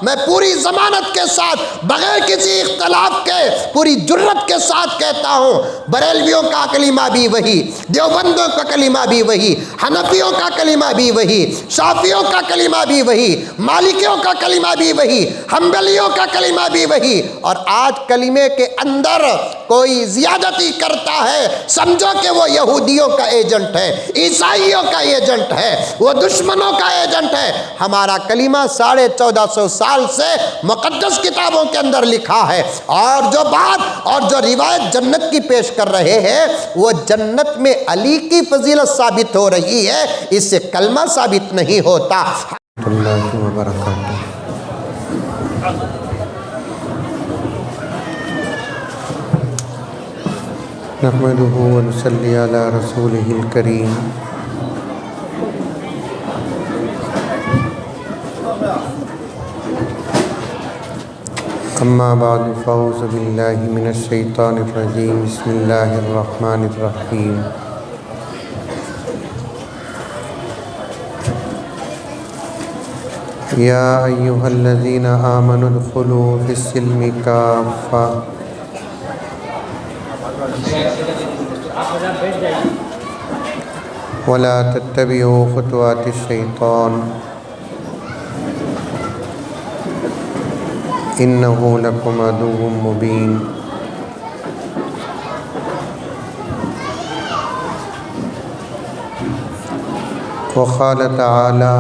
मैं पूरी ज़मानत के साथ बग़ैर किसी इख्तलाफ के पूरी जुर्रत के साथ कहता हूँ, बरेलवियों का कलीमा भी वही, देवबंदों का कलीमा भी वही, हनफियों का कलीमा भी वही, शाफियों का कलीमा भी वही, मालिकियों का कलीमा भी वही, हम्बलियों का कलीमा भी वही। और आज कलीमे के अंदर कोई ज़ियादती करता है, समझो कि वो यहूदियों का एजेंट है, ईसाइयों का एजेंट है, वो दुश्मनों का एजेंट है। हमारा कलीमा 1450 साल से मुक़द्दस किताबों के अंदर लिखा है, और जो बात और जो रिवायत जन्नत की पेश कर रहे हैं वो जन्नत में अली की फजीलत साबित हो रही है, इससे कलमा साबित नहीं होता। नहमदुहु व नुसल्ली अला रसूलिहिल करीम। अम्मा बाद फ़ऊज़ु बिल्लाहि मिनश शैतानिर रजीम। बिस्मिल्लाहिर रहमानिर रहीम। या अय्युहल्लज़ीना आमनु उदख़ुलू फ़िस्सिल्मि काफ़्फ़ा वला तत्तबिउ ख़ुतवातिश शैतान इन्नहु लकुम अदुव्वुम मुबीन। व क़ाल तआला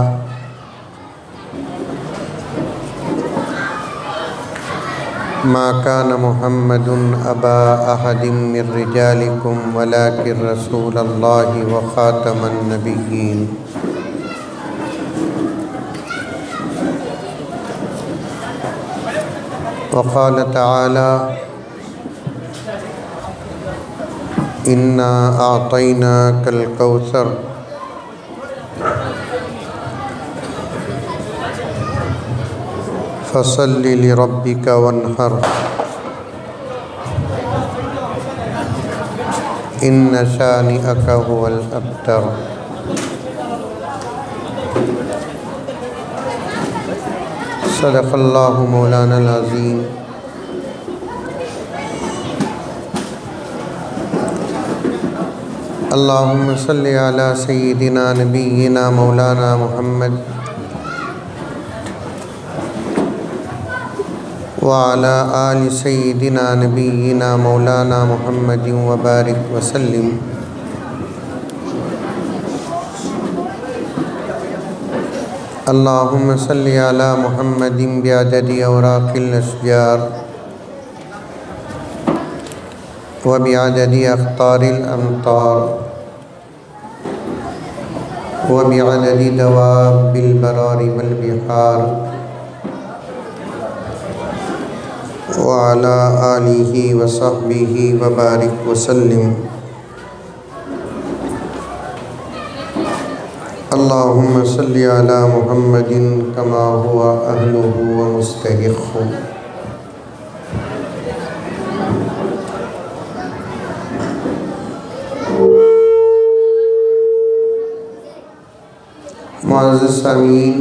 मा कान मुहम्मदुन अबा अहदिम मिर रिजालिकुम वलाकिन रसूलल्लाहि व ख़ातमन नबिय्यीन। व क़ाल तआला इन्ना अअतैनाकल कौसर फसल्लि लिरब्बिका वन्हर इन्न शानिअका हुवल अब्तर। सदक़ल्लाहु मौलानल अज़ीम। अल्लाहुम्मा सल्लि अला सय्यिदिना नबिय्यिना मौलाना मुहम्मद व अला आलि सय्यिदिना नबिय्यिना मौलाना मुहम्मदिन व बारिक व सल्लिम। अल्लाहुम्मा सल्लि अला मुहम्मदिन बिअददि औराक़िल अशजार व बिअददि अख़्तारिल अमतार व बिअददि दवाबिल बरारि वल बिहार व अला आलिहि व सहबिहि व बारिक व सल्लिम। अल्लाहुम्मा सल्लि अला मुहम्मदिन कमा हुवा अहलुहु व मुस्तहिक़्क़ुहु। मुअज़्ज़ज़ सामीन,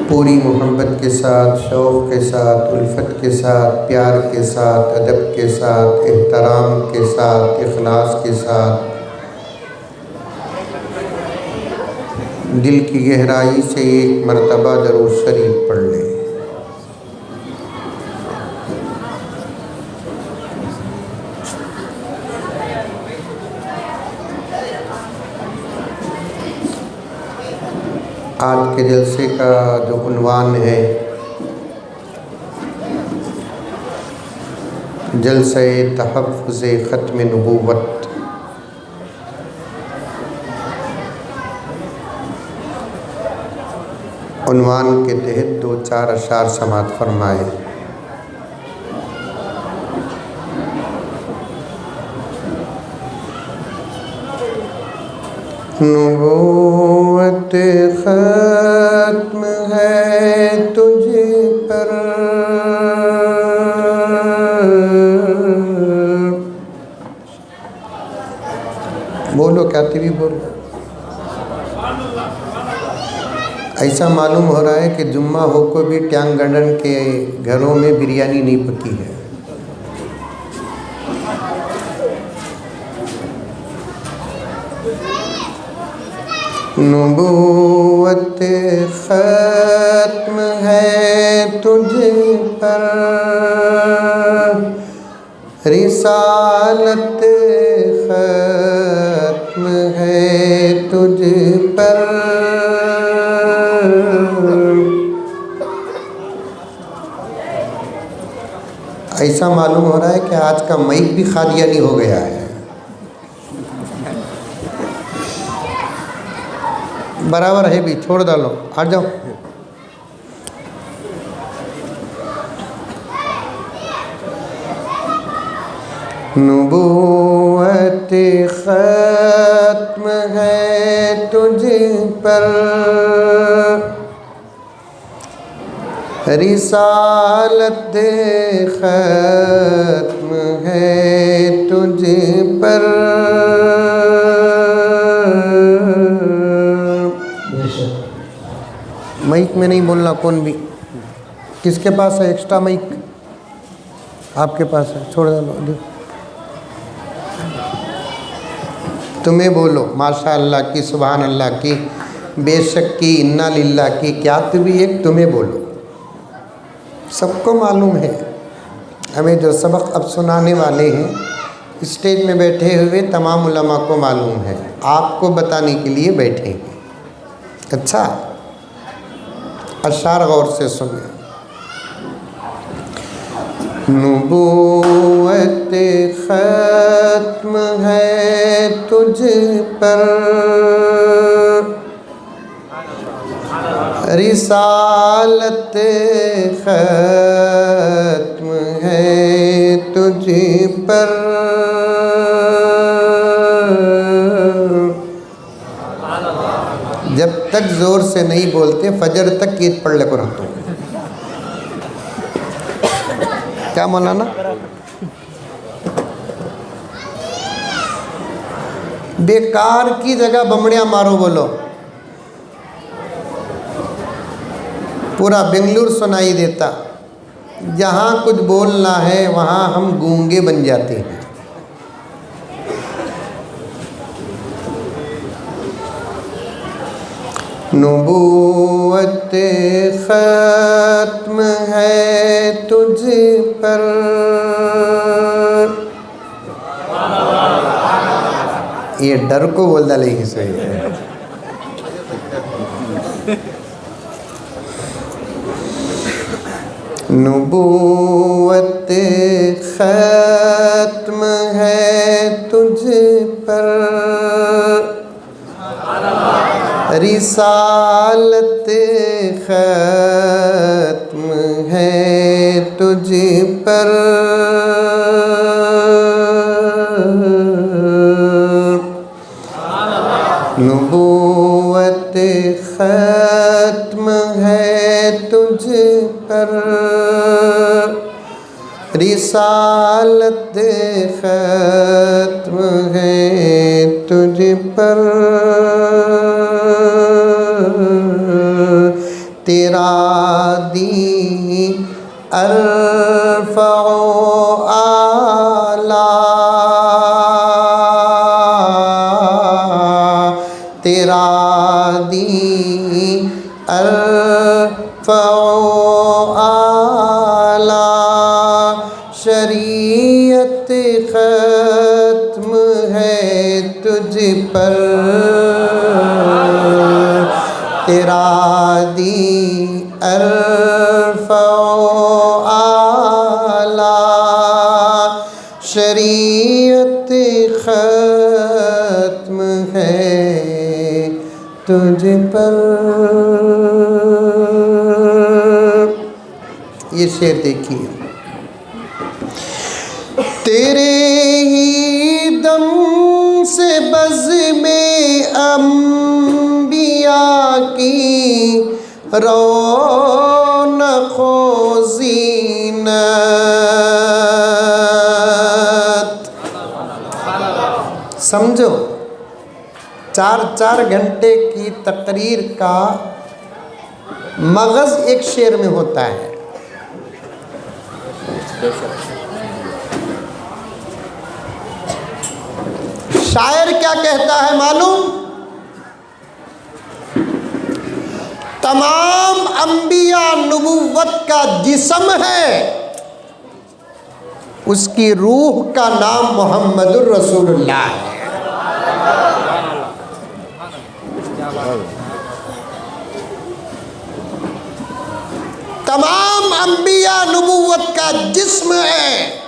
पूरी मोहब्बत के साथ, शौक़ के साथ, उल्फत के साथ, प्यार के साथ, अदब के साथ, एहतराम के साथ, इखलास के साथ, दिल की गहराई से एक मरतबा दरूद शरीफ पढ़ लें। आज के जलसे का जो उन्वान है, जलसे तहफ़्फ़ुज़े ख़त्म नबूवत। उन्वान के तहत 2-4 अशार समाअत फरमाए। नबूवत ख़त्म है तुझे पर, बोलो क्या भी बोलो। ऐसा मालूम हो रहा है कि जुम्मा हो को भी ट्यांग गार्डन के घरों में बिरयानी नहीं पकी है। नबूवत ख़त्म है तुझ पर, रिसालत ख़त्म है तुझ पर। ऐसा मालूम हो रहा है कि आज का माइक भी खादियानी हो गया है। बराबर है भी, छोड़ डालो, हट जाओ। नबूवत ख़त्म है तुझ पर, रिसालत ख़त्म है तुझ पर। माइक में नहीं बोलना कौन भी। किसके पास है एक्स्ट्रा माइक? आपके पास है, छोड़ दो। तुम्हें बोलो माशा अल्लाह की, सुभान अल्लाह की, बेशक की, इन्ना लिल्लाह की, क्या भी एक तुम्हें बोलो। सबको मालूम है, हमें जो सबक अब सुनाने वाले हैं स्टेज में बैठे हुए तमाम उलमा को मालूम है, आपको बताने के लिए बैठे हैं। अच्छा, अशार गौर से सुने। नबूवत ख़त्म है तुझ पर, रिसालत ख़त्म है तुझ पर। जब तक ज़ोर से नहीं बोलते फजर तक ईद पढ़ ले करो। तो क्या मौलाना? बेकार की जगह बमड़ियाँ मारो बोलो, पूरा बेंगलुरु सुनाई देता। जहाँ कुछ बोलना है वहाँ हम गूंगे बन जाते हैं। नबूवत ख़त्म है तुझ पर, ये डर को बोल डाले ही सही है। नबूवत ख़त्म है तुझ पर, रिसालत ख़त्म है तुझ पर। नबूवत ख़त्म है तुझ पर, रिसालत ख़त्म है तुझ पर। तेरा दीन अरफ़अ आला, तेरा दीन अरफ़अ आला, शरीयत ख़त्म है तुझ पर। तेरा दीन अरफ़अ आला, शरीयत ख़त्म है तुझ पर। ये शेर देखिए। तेरे ही दम से बज़ में अंबिया की रौनक़ व ज़ीनत, समझो 4-4 घंटे की तकरीर का मगज़ एक शेर में होता है। शायर क्या कहता है मालूम? तमाम अंबिया नबुव्वत का जिस्म है, उसकी रूह का नाम मोहम्मदुर रसूलुल्लाह है। तमाम अंबिया नबुव्वत का जिस्म है,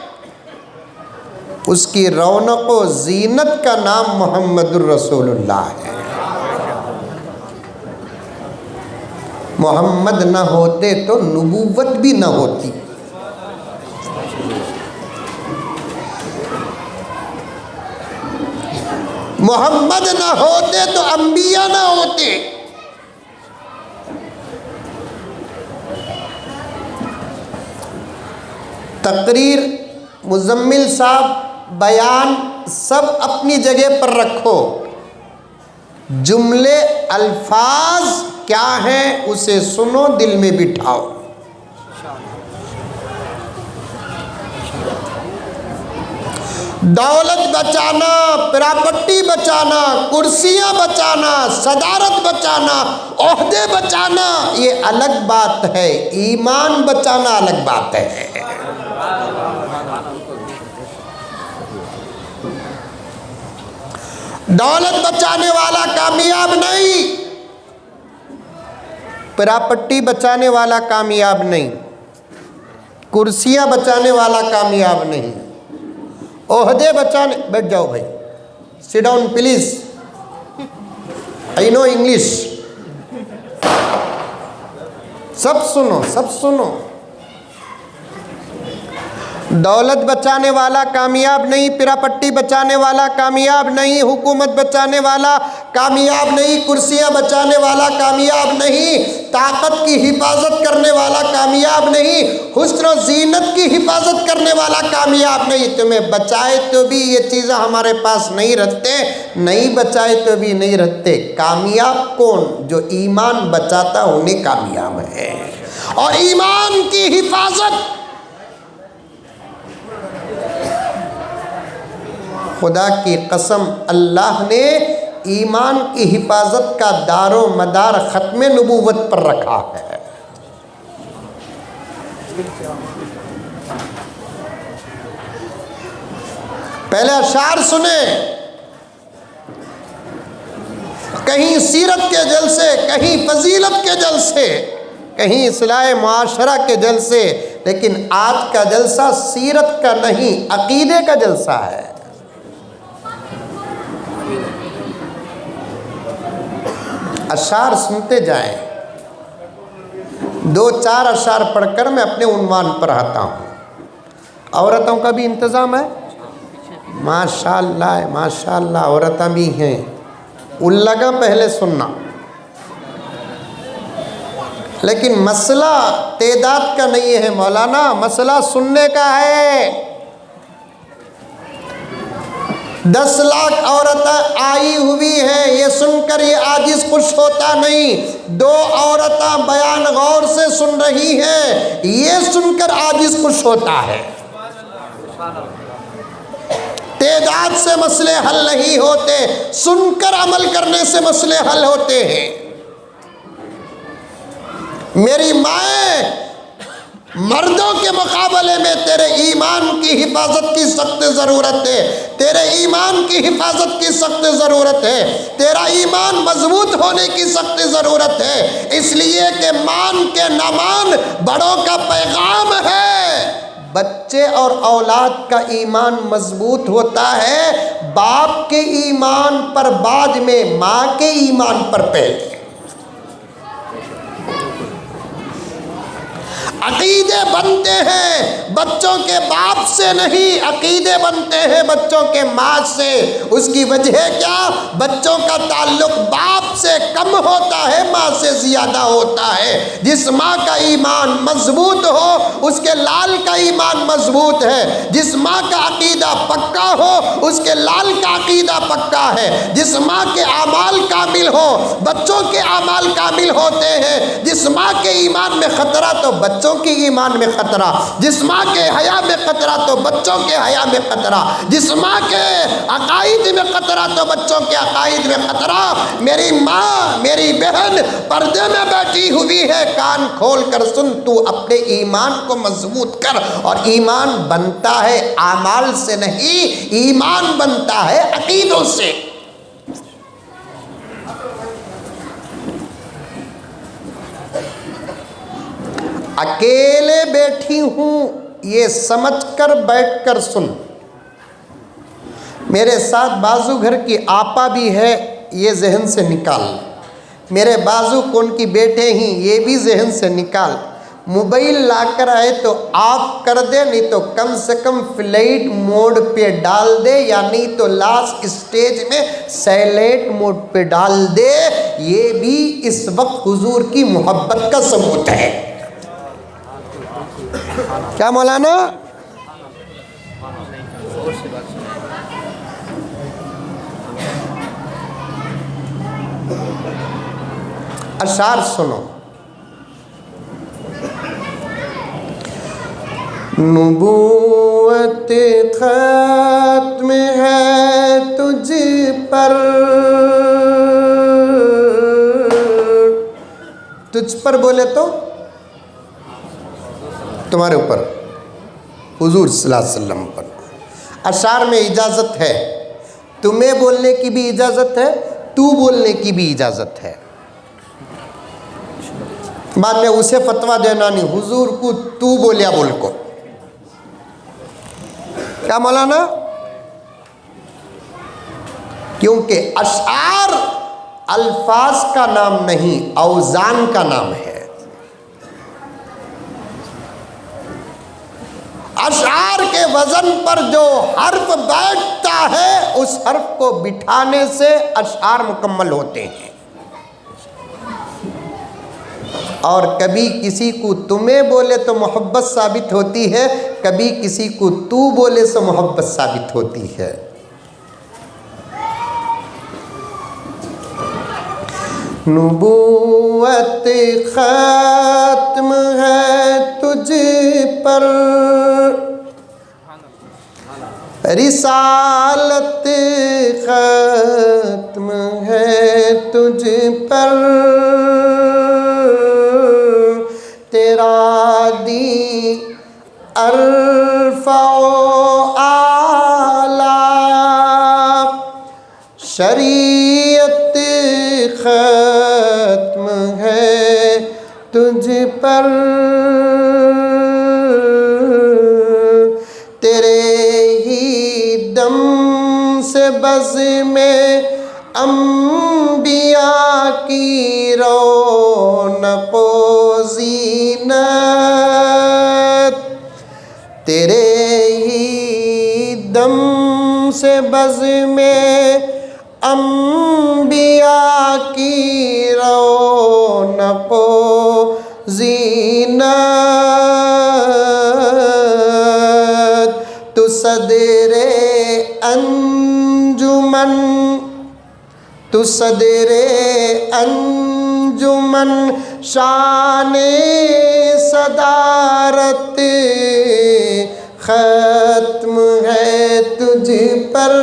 उसकी रौनक व जीनत का नाम मोहम्मदुर रसूलुल्लाह है। मोहम्मद न होते तो नबुव्वत भी न होती। मोहम्मद न होते तो अंबिया न होते। तकरीर, मुजम्मिल साहब, बयान सब अपनी जगह पर रखो। जुमले अल्फाज क्या हैं उसे सुनो, दिल में बिठाओ। दौलत बचाना, प्रॉपर्टी बचाना, कुर्सियां बचाना, सदारत बचाना, ओहदे बचाना, ये अलग बात है। ईमान बचाना अलग बात है। दौलत बचाने वाला कामयाब नहीं, प्रॉपर्टी बचाने वाला कामयाब नहीं, कुर्सियां बचाने वाला कामयाब नहीं, ओहदे बचाने। बैठ जाओ भाई, sit down please, I know English. सब सुनो, सब सुनो। दौलत बचाने वाला कामयाब नहीं, प्रॉपर्टी बचाने वाला कामयाब नहीं, हुकूमत बचाने वाला कामयाब नहीं, कुर्सियां बचाने वाला कामयाब नहीं, ताकत की हिफाजत करने वाला कामयाब नहीं, हुस्न और जीनत की हिफाजत करने वाला कामयाब नहीं। तुम्हें बचाए तो भी ये चीज़ें हमारे पास नहीं रखते, नहीं बचाए तो भी नहीं रखते। कामयाब कौन? जो ईमान बचाता उन्हें कामयाब है। और ईमान की हिफाजत, खुदा की कसम, अल्लाह ने ईमान की हिफाजत का दारो मदार ख़त्म नबूवत पर रखा है। पहले अशार सुने, कहीं सीरत के जलसे, कहीं फजीलत के जलसे, कहीं इस्लाह मुआशरा के जलसे, लेकिन आज का जलसा सीरत का नहीं, अकीदे का जलसा है। अशार सुनते जाएं। 2-4 अशार पढ़कर मैं अपने उन्वान पर आता हूँ। औरतों का भी इंतज़ाम है, माशाअल्लाह माशाअल्लाह, औरतें भी हैं। उल्लगा पहले सुनना, लेकिन मसला तेदाद का नहीं है मौलाना, मसला सुनने का है। 10 लाख औरतें आई हुई हैं, ये सुनकर ये आजिज खुश होता नहीं। 2 औरतें बयान गौर से सुन रही हैं, ये सुनकर आजिज खुश होता है। तेदाद से मसले हल नहीं होते, सुनकर अमल करने से मसले हल होते हैं। मेरी माए, मर्दों के मुकाबले में तेरे ईमान की हिफाजत की सख्त ज़रूरत है। तेरे ईमान की हिफाजत की सख्त ज़रूरत है। तेरा ईमान मजबूत होने की सख्त ज़रूरत है, इसलिए कि मान के न मान बड़ों का पैगाम है। बच्चे और औलाद का ईमान मजबूत होता है बाप के ईमान पर बाद में, माँ के ईमान पर पहले। अकीदे बनते हैं बच्चों के बाप से नहीं, अकीदे बनते हैं बच्चों के माँ से। उसकी वजह क्या? बच्चों का ताल्लुक बाप से कम होता है, माँ से ज़्यादा होता है। जिस माँ का ईमान मजबूत हो उसके लाल का ईमान मजबूत है। जिस माँ का अकीदा पक्का हो उसके लाल का अकीदा पक्का है। जिस माँ के आमाल कामिल हो बच्चों के आमाल कामिल होते हैं। जिस माँ के ईमान में ख़तरा तो बच्चों के ईमान में ख़तरा, जिस माँ के हया में ख़तरा तो बच्चों के हया में ख़तरा, जिस माँ के अकाईद में ख़तरा तो बच्चों के अकाईद में ख़तरा। मेरी माँ, मेरी बहन पर्दे में बैठी हुई है, कान खोल कर सुन, तू अपने ईमान को मजबूत कर। और ईमान बनता है आमाल से नहीं, ईमान बनता है अकीदों से। अकेले बैठी हूं ये समझकर बैठकर सुन। मेरे साथ बाजू घर की आपा भी है, ये जहन से निकाल। मेरे बाजू कौन की बेटे ही, ये भी जहन से निकाल। मोबाइल लाकर आए तो ऑफ कर दे, नहीं तो कम से कम फ्लाइट मोड पे डाल दे, या नहीं तो लास्ट स्टेज में साइलेंट मोड पे डाल दे। ये भी इस वक्त हुजूर की मोहब्बत का सबूत है। क्या मौलाना? अशार सुनो। नबूवत खत्म है तुझ पर, तुझ पर बोले तो तुम्हारे ऊपर, हुजूर सल्लल्लाहु अलैहि वसल्लम पर। अशार में इजाज़त है, तुम्हें बोलने की भी इजाज़त है, तू बोलने की भी इजाज़त है। बाद में उसे फतवा देना नहीं, हुजूर को तू बोलिया बोल को। क्या मौलाना? क्योंकि अशार अल्फाज का नाम नहीं, औजान का नाम है। अशार के वजन पर जो हर्फ बैठता है उस हर्फ को बिठाने से अशार मुकम्मल होते हैं। और कभी किसी को तुम्हें बोले तो मोहब्बत साबित होती है, कभी किसी को तू बोले तो मोहब्बत साबित होती है। नबूवत खत्म है तुझ पर, रिसालत खत्म है तुझ पर, तेरा दी अरफा आला, शरीयत खत्म है तुझ पर, तेरे ही दम से बज़ में अंबिया की रौनक़ ज़ीनत, तेरे ही दम से बज़ में अंबिया की रौनक़ ज़ीनत, तू सदरे अंजुमन, तू सदरे अंजुमन, शाने सदारत खत्म है तुझ पर,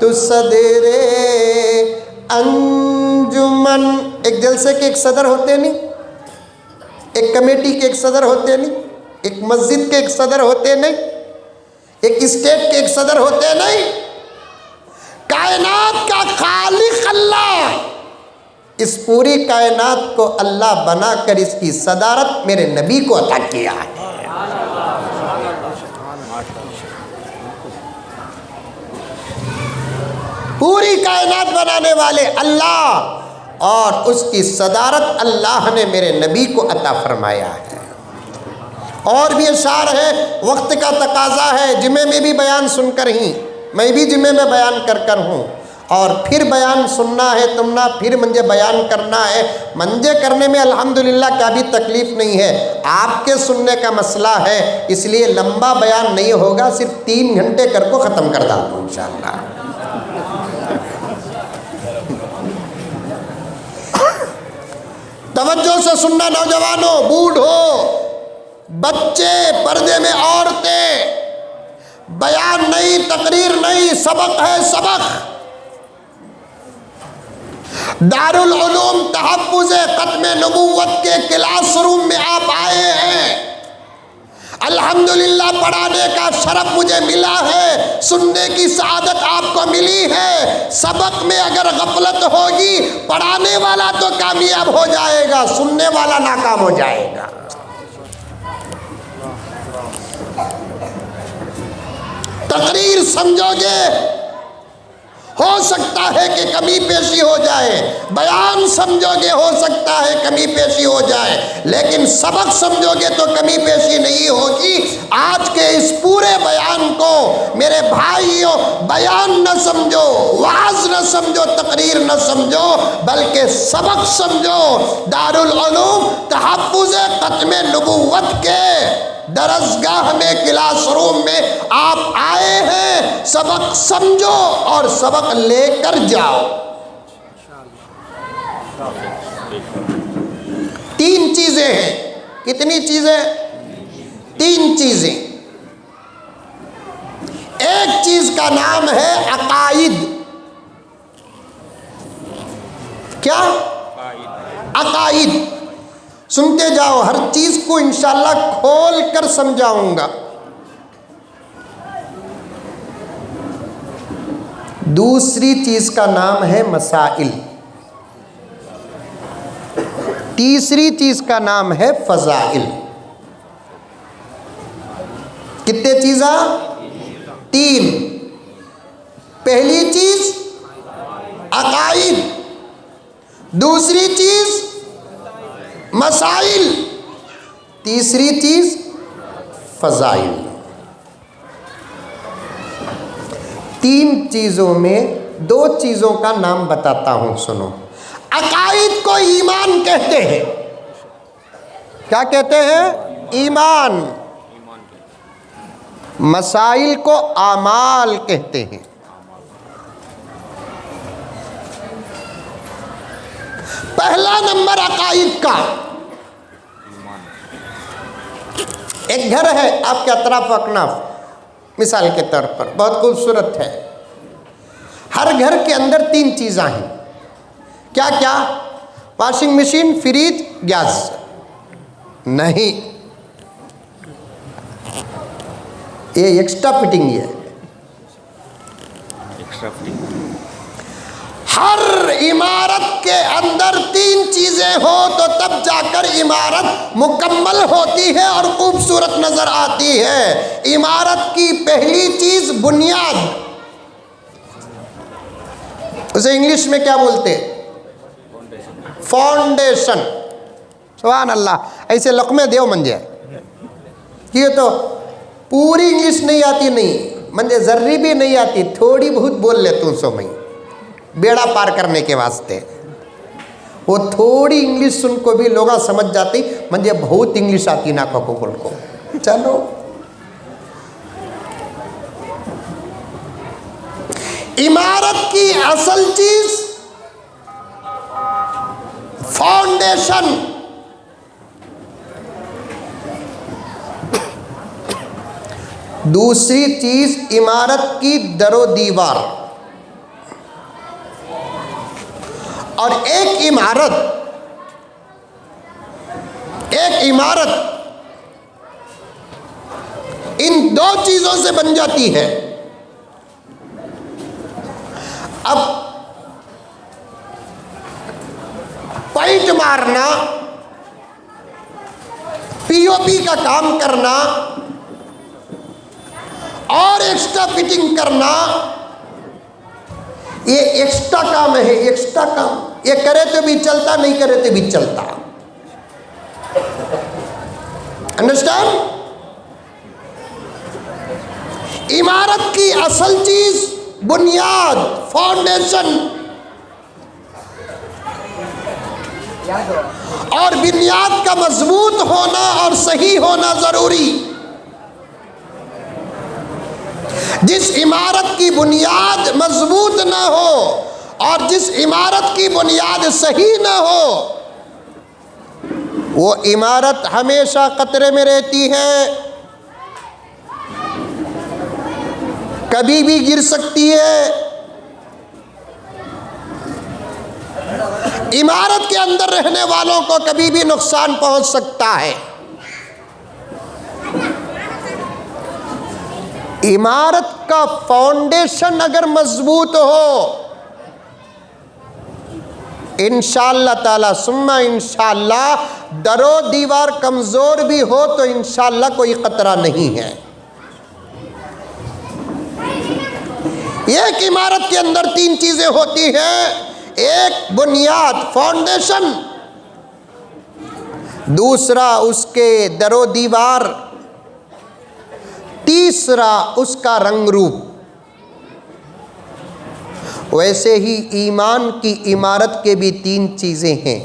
तू सदरे अंजुमन। एक जलसे के एक सदर होते नहीं, एक कमेटी के एक सदर होते नहीं, एक मस्जिद के एक सदर होते नहीं, एक स्टेट के एक सदर होते नहीं। कायनात का खालिक अल्लाह, इस पूरी कायनात को अल्लाह बनाकर इसकी सदारत मेरे नबी को अता किया है। पूरी कायनात बनाने वाले अल्लाह और उसकी सदारत अल्लाह ने मेरे नबी को अता फरमाया है। और भी अशार है, वक्त का तकाजा है, जिम्मे में भी बयान सुनकर ही मैं भी जिम्मे में बयान कर हूँ, और फिर बयान सुनना है तुमना, फिर मुझे बयान करना है। मंजे करने में अल्हम्दुलिल्लाह क्या भी तकलीफ़ नहीं है, आपके सुनने का मसला है, इसलिए लंबा बयान नहीं होगा, सिर्फ 3 घंटे कर को ख़त्म कर डालूँ इंशाअल्लाह। तवज्जो से सुनना नौजवानों, बूढ़ो, बच्चे, पर्दे में औरतें, बयान नहीं, तकरीर नहीं, सबक है सबक। दारुल उलूम तहफ़्फ़ुज़ ख़त्म नबुव्वत के क्लासरूम में आप आए हैं। अल्हम्दुलिल्लाह पढ़ाने का शरफ मुझे मिला है, सुनने की सआदत आपको मिली है। सबक में अगर गफलत होगी, पढ़ाने वाला तो कामयाब हो जाएगा, सुनने वाला नाकाम हो जाएगा। तकरीर समझोगे, हो सकता है कि कमी पेशी हो जाए, बयान समझोगे, हो सकता है कमी पेशी हो जाए, लेकिन सबक समझोगे तो कमी पेशी नहीं होगी। आज के इस पूरे बयान को मेरे भाइयों, बयान न समझो, वाज न समझो, तकरीर न समझो, बल्कि सबक समझो। दारुल उलूम तहफ़्फ़ुज़ ख़त्म नबुव्वत के दरसगाह में, क्लासरूम में आप आए हैं, सबक समझो और सबक लेकर जाओ। 3 चीजें हैं। कितनी चीजें? 3 चीजें। एक चीज का नाम है अकाइद। क्या? अकाइद। सुनते जाओ, हर चीज को इंशाअल्लाह खोल कर समझाऊंगा। दूसरी चीज का नाम है मसाइल। तीसरी चीज का नाम है फजाइल। कितने चीज़ा? 3। पहली चीज अकाइद, दूसरी चीज मसाइल, तीसरी चीज फजाइल। 3 चीज़ों में 2 चीज़ों का नाम बताता हूं, सुनो। अकाइद को ईमान कहते हैं। क्या कहते हैं? ईमान। मसाइल को आमाल कहते हैं। पहला नंबर अकाइद का। एक घर है आपके अतराफ अकनाफ, मिसाल के तौर पर बहुत खूबसूरत है। हर घर के अंदर 3 चीज़ें हैं। क्या क्या? Washing machine, fridge, gas. नहीं, ये एक्स्ट्रा फिटिंग है। हर इमारत के अंदर 3 चीजें हो तो तब जाकर इमारत मुकम्मल होती है और खूबसूरत नजर आती है। इमारत की पहली चीज बुनियाद, उसे इंग्लिश में क्या बोलते? फाउंडेशन। सुभान अल्लाह, ऐसे लकमे देव मंजे। ये तो पूरी इंग्लिश नहीं आती, नहीं मंजे जर्री भी नहीं आती, थोड़ी बहुत बोल लेता हूँ। सो मैं बेड़ा पार करने के वास्ते वो थोड़ी इंग्लिश सुन को भी लोग समझ जाती, मुझे बहुत इंग्लिश आती ना कपूल को। चलो, इमारत की असल चीज फाउंडेशन। दूसरी चीज इमारत की दरो दीवार। और एक इमारत इन 2 चीजों से बन जाती है। अब पेंट मारना, पीओपी का काम करना और एक्स्ट्रा फिटिंग करना, ये एक्स्ट्रा काम है, एक्स्ट्रा काम। ये करे तो भी चलता, नहीं करे तो भी चलता। अंडरस्टैंड? इमारत की असल चीज बुनियाद, फाउंडेशन, और बुनियाद का मजबूत होना और सही होना जरूरी। जिस इमारत की बुनियाद मजबूत ना हो और जिस इमारत की बुनियाद सही ना हो, वो इमारत हमेशा खतरे में रहती है, कभी भी गिर सकती है। इमारत के अंदर रहने वालों को कभी भी नुकसान पहुंच सकता है। इमारत का फाउंडेशन अगर मजबूत हो, इंशाअल्लाह ताला सुम्मा इंशाअल्लाह, दरो दीवार कमजोर भी हो तो इंशाअल्लाह कोई खतरा नहीं है। एक इमारत के अंदर तीन चीजें होती हैं। एक बुनियाद, फाउंडेशन, दूसरा उसके दरो दीवार, तीसरा उसका रंग रूप। वैसे ही ईमान की इमारत के भी तीन चीजें हैं।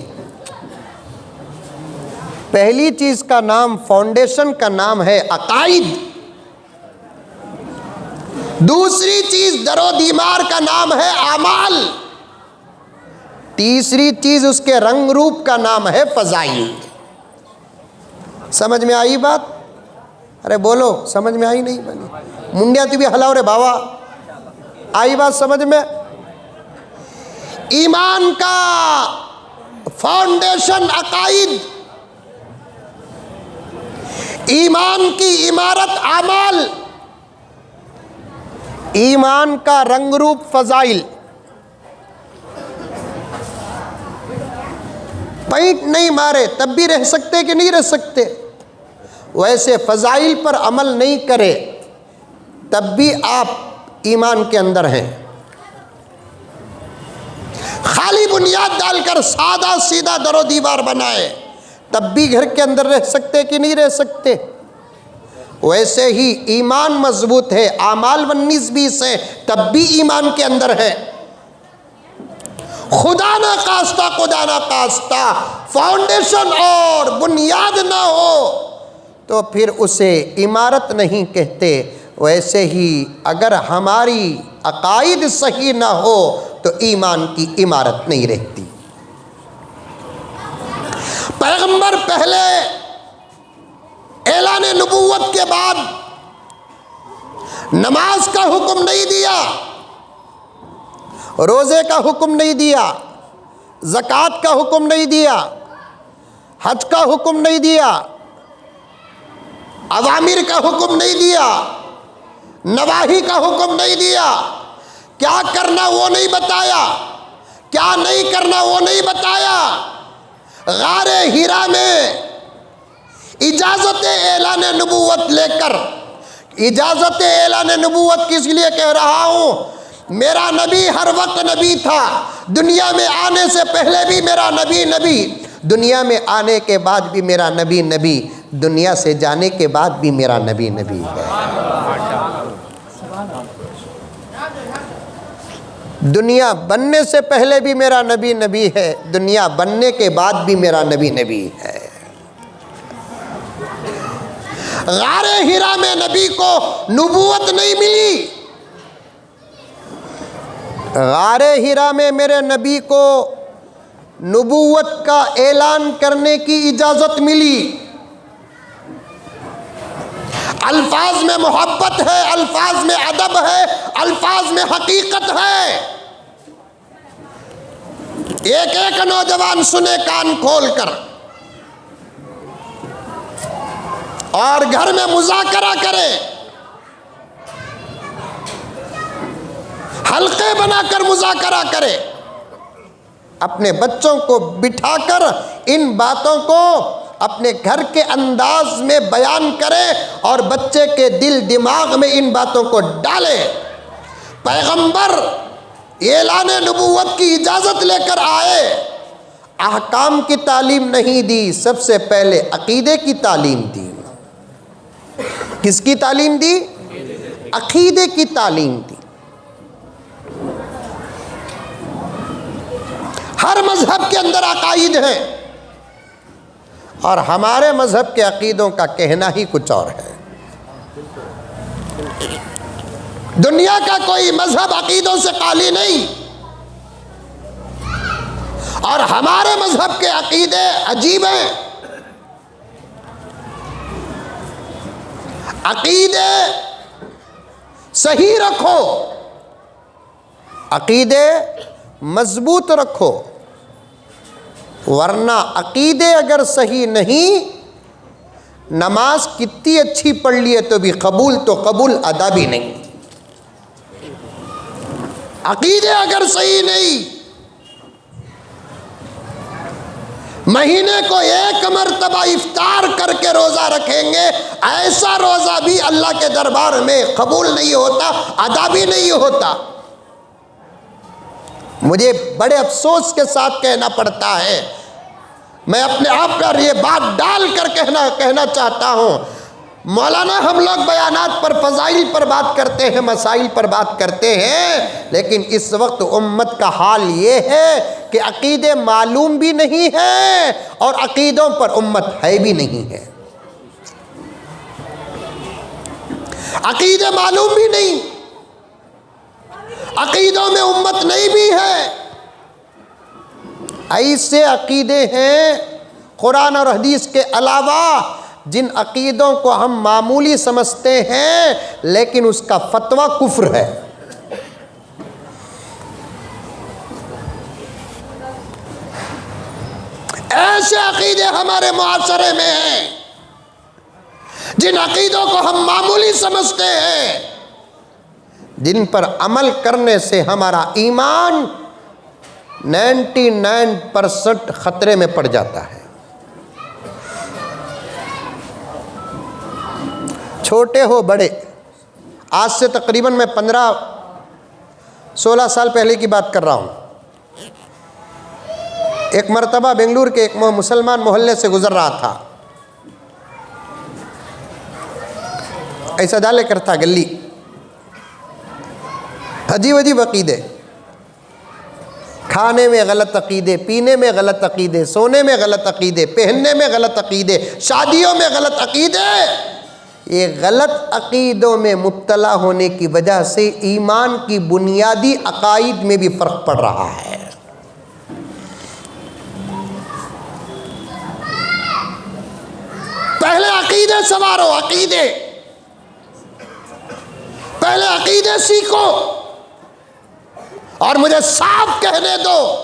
पहली चीज का नाम, फाउंडेशन का नाम है अकाइद। दूसरी चीज दरो दीवार का नाम है आमाल। तीसरी चीज उसके रंग रूप का नाम है फजाइल। समझ में आई बात? अरे बोलो, समझ में आई नहीं? बनी मुंडिया तू भी हलाओ रे बाबा। आई बात समझ में? ईमान का फाउंडेशन अकाइद, ईमान की इमारत आमाल, ईमान का रंग रूप फजाइल। पैंट नहीं मारे तब भी रह सकते कि नहीं रह सकते? वैसे फजाइल पर अमल नहीं करे तब भी आप ईमान के अंदर हैं। खाली बुनियाद डालकर सादा सीधा दरो दीवार बनाए तब भी घर के अंदर रह सकते कि नहीं रह सकते? वैसे ही ईमान मजबूत है, आमाल 19-20 है, तब भी ईमान के अंदर है। खुदा ना कास्ता फाउंडेशन और बुनियाद ना हो तो फिर उसे इमारत नहीं कहते। वैसे ही अगर हमारी अकाइद सही ना हो तो ईमान की इमारत नहीं रहती। पैगंबर पहले ऐलान नबूवत के बाद नमाज का हुक्म नहीं दिया, रोज़े का हुक्म नहीं दिया, ज़कात का हुक्म नहीं दिया, हज का हुक्म नहीं दिया, अवामिर का हुक्म नहीं दिया, नवाही का हुक्म नहीं दिया। क्या करना वो नहीं बताया, क्या नहीं करना वो नहीं बताया। गारे हिरा में इजाज़त ऐलान नबूवत लेकर, इजाज़त ऐलान नबूवत किस लिए कह रहा हूँ? मेरा नबी हर वक्त नबी था। दुनिया में आने से पहले भी मेरा नबी नबी, दुनिया में आने के बाद भी मेरा नबी नबी, दुनिया से जाने के बाद भी मेरा नबी नबी है। दुनिया बनने से पहले भी मेरा नबी नबी है, दुनिया बनने के बाद भी मेरा नबी नबी है। गारे हिरा में नबी को नबूवत नहीं मिली। गारे हिरा में मेरे नबी को नबूवत का ऐलान करने की इजाज़त मिली। अल्फाज में मोहब्बत है, अल्फाज में अदब है, अल्फाज में हकीकत है। एक एक नौजवान सुने कान खोलकर और घर में मुज़ाकरा करे, हल्के बनाकर मुज़ाकरा करे, अपने बच्चों को बिठाकर इन बातों को अपने घर के अंदाज में बयान करे और बच्चे के दिल दिमाग में इन बातों को डाले। पैगंबर ऐलान नबूवत की इजाज़त लेकर आए, अहकाम की तालीम नहीं दी, सबसे पहले अकीदे की तालीम दी। किसकी तालीम दी? अकीदे की तालीम दी। हर मजहब के अंदर अकाईद हैं और हमारे मजहब के अकीदों का कहना ही कुछ और है। दुनिया का कोई मजहब अकीदों से खाली नहीं और हमारे मजहब के अकीदे अजीब हैं। अकीदे सही रखो, अकीदे मजबूत रखो, वरना अकीदे अगर सही नहीं, नमाज कितनी अच्छी पढ़ लिए तो भी कबूल तो कबूल, अदा भी नहीं। अकीदे अगर सही नहीं, महीने को एक मरतबा इफ्तार करके रोज़ा रखेंगे, ऐसा रोज़ा भी अल्लाह के दरबार में कबूल नहीं होता, अदा भी नहीं होता। मुझे बड़े अफसोस के साथ कहना पड़ता है, मैं अपने आप पर ये बात डाल कर कहना चाहता हूँ, मौलाना हम लोग बयानात पर, फ़ज़ाइल पर बात करते हैं, मसाइल पर बात करते हैं, लेकिन इस वक्त उम्मत का हाल ये है कि अकीदे मालूम भी नहीं है और अकीदों पर उम्मत है भी नहीं है। अकीदे मालूम भी नहीं, अकीदों में उम्मत नहीं भी है। ऐसे अकीदे हैं कुरान और हदीस के अलावा जिन अकीदों को हम मामूली समझते हैं, लेकिन उसका फतवा कुफ्र है। ऐसे अकीदे हमारे मुआशरे में हैं, जिन अकीदों को हम मामूली समझते हैं, जिन पर अमल करने से हमारा ईमान 99% खतरे में पड़ जाता है। छोटे हो बड़े, आज से तकरीबन मैं 15-16 साल पहले की बात कर रहा हूँ। एक मरतबा बेंगलुरु के एक मुसलमान मोहल्ले से गुजर रहा था। ऐसा डाले करता गली, अजीब अजीब अकीदे, खाने में गलत अकीदे, पीने में गलत अकीदे, सोने में गलत अकीदे, पहनने में गलत अकीदे, शादियों में गलत अकीदे। ये गलत अकीदों में मुब्तला होने की वजह से ईमान की बुनियादी अकाईद में भी फ़र्क पड़ रहा है। पहले अकीदे सवारो, अकीदे पहले अकीदे सीखो। और मुझे साफ कहने दो,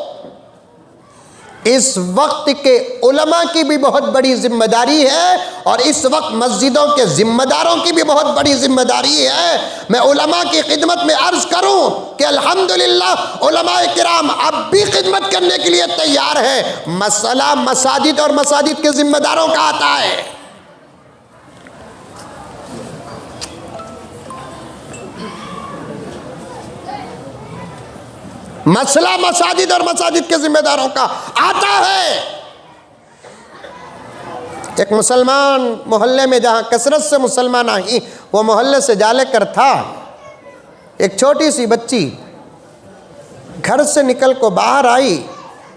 इस वक्त के उलमा की भी बहुत बड़ी जिम्मेदारी है और इस वक्त मस्जिदों के जिम्मेदारों की भी बहुत बड़ी जिम्मेदारी है। मैं उलमा की खिदमत में अर्ज करूं कि अल्हम्दुलिल्लाह उलमाए किराम अब भी खिदमत करने के लिए तैयार है। मसला मसाजिद और मसाजिद के जिम्मेदारों का आता है। मसला मसाजिद और मसाजिद के जिम्मेदारों का आता है। एक मुसलमान मोहल्ले में, जहाँ कसरत से मुसलमान आई, वो मोहल्ले से जाले कर था। एक छोटी सी बच्ची घर से निकल को बाहर आई,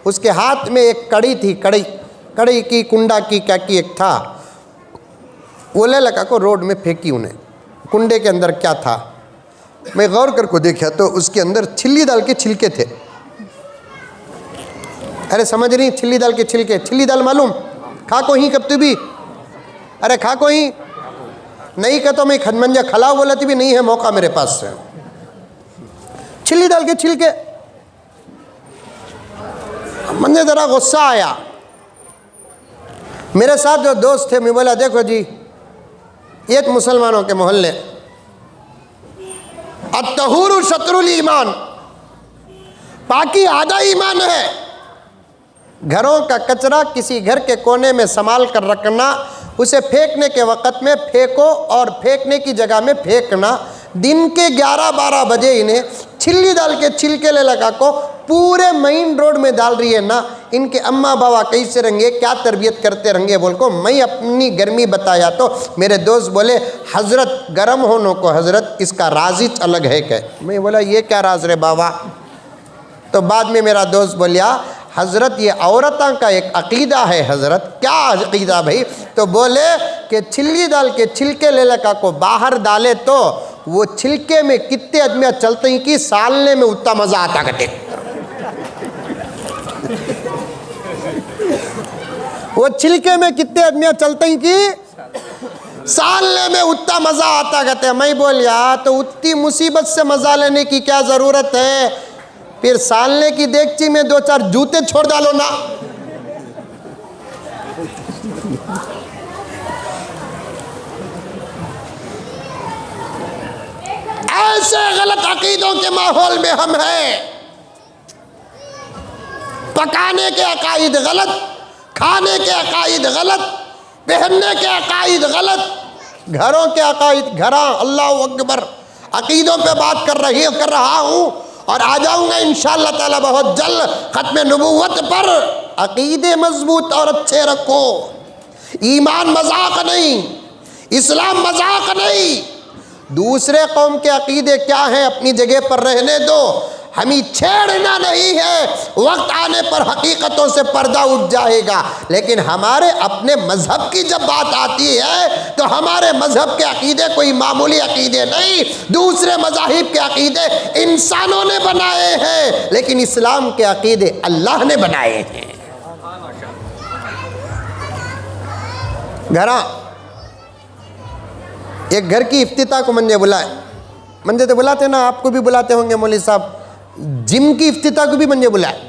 उसके हाथ में एक कड़ी थी, कड़ी की कुंडा की क्या की एक था, वो ले लगा को रोड में फेंकी उन्हें। कुंडे के अंदर क्या था, मैं गौर करके देखा तो उसके अंदर छिल्ली दाल के छिलके थे। अरे समझ रही, छिल्ली दाल के छिलके, छिल्ली दाल मालूम, खा को ही कब तू भी, अरे खा को ही नहीं कहता, मैं खनमंजा खलाओ बोला भी नहीं है मौका मेरे पास से। छिल्ली दाल के छिलके, मुझे ज़रा गुस्सा आया। मेरे साथ जो दोस्त थे, मैं बोला देखो जी, ये मुसलमानों के मोहल्ले, अत्तहूरु शत्रुल ईमान, पाकी आधा ईमान है। घरों का कचरा किसी घर के कोने में संभाल कर रखना, उसे फेंकने के वक़्त में फेंको और फेंकने की जगह में फेंकना, दिन के 11-12 बजे इन्हें छिल्ली डाल के छिलके लगा को पूरे मेन रोड में डाल रही है ना। इनके अम्मा बाबा कैसे रहेंगे, क्या तरबियत करते रहेंगे बोल को मैं अपनी गर्मी बताया तो मेरे दोस्त बोले हज़रत गर्म होने को हज़रत इसका राज ही अलग है क्या। मैं बोला ये क्या राज रे बाबा। तो बाद में मेरा दोस्त बोलिया हज़रत ये औरतों का एक अकीदा है हज़रत। क्या अकीदा भाई। तो बोले कि छिल्ली डाल के छिलके ले लगा को बाहर डाले तो वो छिलके में कितने आदमियाँ चलते हैं कि सालने में उतना मज़ा आता कटे। वो छिलके में कितने आदमियाँ चलते हैं कि सालने में उतना मज़ा आता कहते हैं। मैं बोलिया तो उतनी मुसीबत से मज़ा लेने की क्या ज़रूरत है, फिर सालने की देगची में 2-4 जूते छोड़ डालो ना। ऐसे गलत अकीदों के माहौल में हम हैं। पकाने के अकाइद गलत, खाने के अकाइद गलत, पहनने के अकाइद गलत, घरों के अकाइद घरा। अल्लाह अकबर। अकीदों पे बात कर रहा हूँ और आ जाऊंगा इंशाअल्लाह ताला बहुत जल्द खत्म नबूवत पर। अकीदे मजबूत और अच्छे रखो। ईमान मजाक नहीं, इस्लाम मजाक नहीं। दूसरे कौम के अकीदे क्या हैं अपनी जगह पर रहने दो, हमें छेड़ना नहीं है। वक्त आने पर हकीकतों से पर्दा उठ जाएगा। लेकिन हमारे अपने मजहब की जब बात आती है तो हमारे मजहब के अकीदे कोई मामूली अकीदे नहीं। दूसरे मजाहिब के अकीदे इंसानों ने बनाए हैं, लेकिन इस्लाम के अकीदे अल्लाह ने बनाए हैं। घरा एक घर की इफ्तिताह को मंजे बुलाए, मंजे तो बुलाते ना, आपको भी बुलाते होंगे मौलवी साहब। जिम की इफ्तिताह को भी मंजे बुलाए।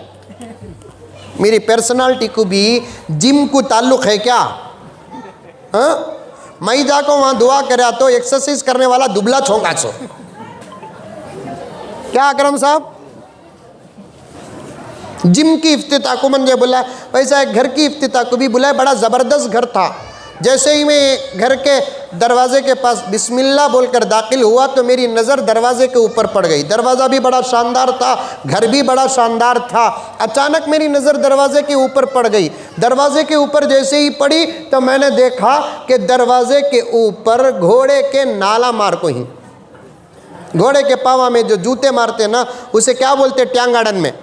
मेरी पर्सनालिटी को भी जिम को ताल्लुक़ है क्या? हाँ, मैं जाको वहाँ दुआ करा तो एक्सरसाइज करने वाला दुबला छोंका सो क्या अकरम साहब। जिम की इफ्तिताह को मंजे बुलाए, वैसा एक घर की इफ्तिताह को भी बुलाए। बड़ा ज़बरदस्त घर था। जैसे ही मैं घर के दरवाजे के पास बिस्मिल्लाह बोलकर दाखिल हुआ तो मेरी नज़र दरवाजे के ऊपर पड़ गई। दरवाज़ा भी बड़ा शानदार था, घर भी बड़ा शानदार था। अचानक मेरी नज़र दरवाजे के ऊपर पड़ गई। दरवाजे के ऊपर जैसे ही पड़ी तो मैंने देखा कि दरवाजे के ऊपर घोड़े के नाला मार को ही, घोड़े के पावा में जो जूते मारते ना उसे क्या बोलते ट्यांगाड़न में?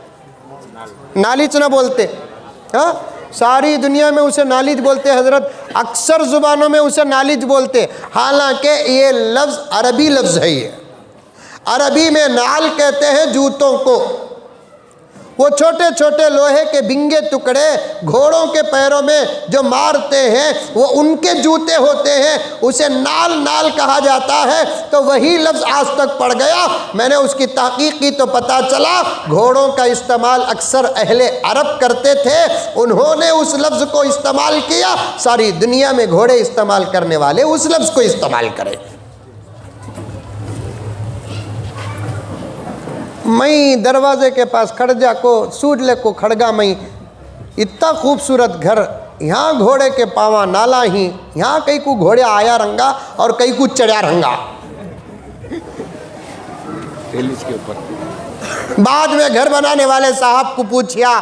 नालिच ना बोलते। हाँ, सारी दुनिया में उसे नालिज बोलते हज़रत, अक्सर ज़ुबानों में उसे नालिज बोलते। हालांकि ये लफ्ज़ अरबी लफ्ज़ है। ये अरबी में नाल कहते हैं जूतों को। वो छोटे छोटे लोहे के बिंगे टुकड़े घोड़ों के पैरों में जो मारते हैं वो उनके जूते होते हैं, उसे नाल नाल कहा जाता है। तो वही लफ्ज़ आज तक पड़ गया। मैंने उसकी तहकीक की तो पता चला घोड़ों का इस्तेमाल अक्सर अहले अरब करते थे, उन्होंने उस लफ्ज़ को इस्तेमाल किया। सारी दुनिया में घोड़े इस्तेमाल करने वाले उस लफ्ज़ को इस्तेमाल करें। मैं दरवाजे के पास खड़जा को सूट ले को खड़गा। मैं इतना खूबसूरत घर, यहाँ घोड़े के पावा नाला ही, यहाँ कई को घोड़े आया रंगा और कई को चढ़ा रंगा। बाद में घर बनाने वाले साहब को पूछिया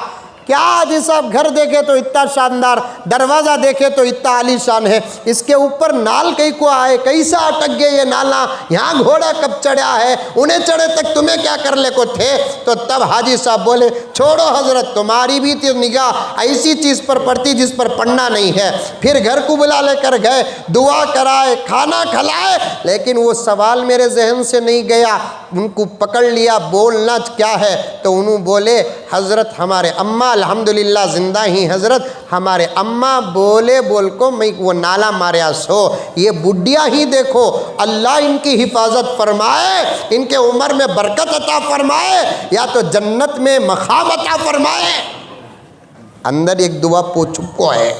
क्या जी साहब घर देखे तो इतना शानदार, दरवाज़ा देखे तो इतना आलीशान है, इसके ऊपर नाल कहीं को आए, कैसा अटक गए ये नाला, यहाँ घोड़ा कब चढ़ा है, उन्हें चढ़े तक तुम्हें क्या कर ले को थे। तो तब हाजी साहब बोले छोड़ो हजरत, तुम्हारी भी तो निगाह ऐसी चीज़ पर पड़ती जिस पर पढ़ना नहीं है। फिर घर को बुला लेकर गए, दुआ कराए, खाना खिलाए, लेकिन वो सवाल मेरे जहन से नहीं गया। उनको पकड़ लिया, बोलना क्या है, तो उन्होंने बोले हज़रत हमारे अम्मा अल्हम्दुलिल्लाह ज़िंदा ही हज़रत, हमारे अम्मा बोले बोल को मैं वो नाला मारिया सो। ये बुढ़िया ही देखो, अल्लाह इनकी हिफाजत फरमाए, इनके उम्र में बरकत अता फरमाए, या तो जन्नत में मकाम अता फरमाए। अंदर एक दुआ पूछो है।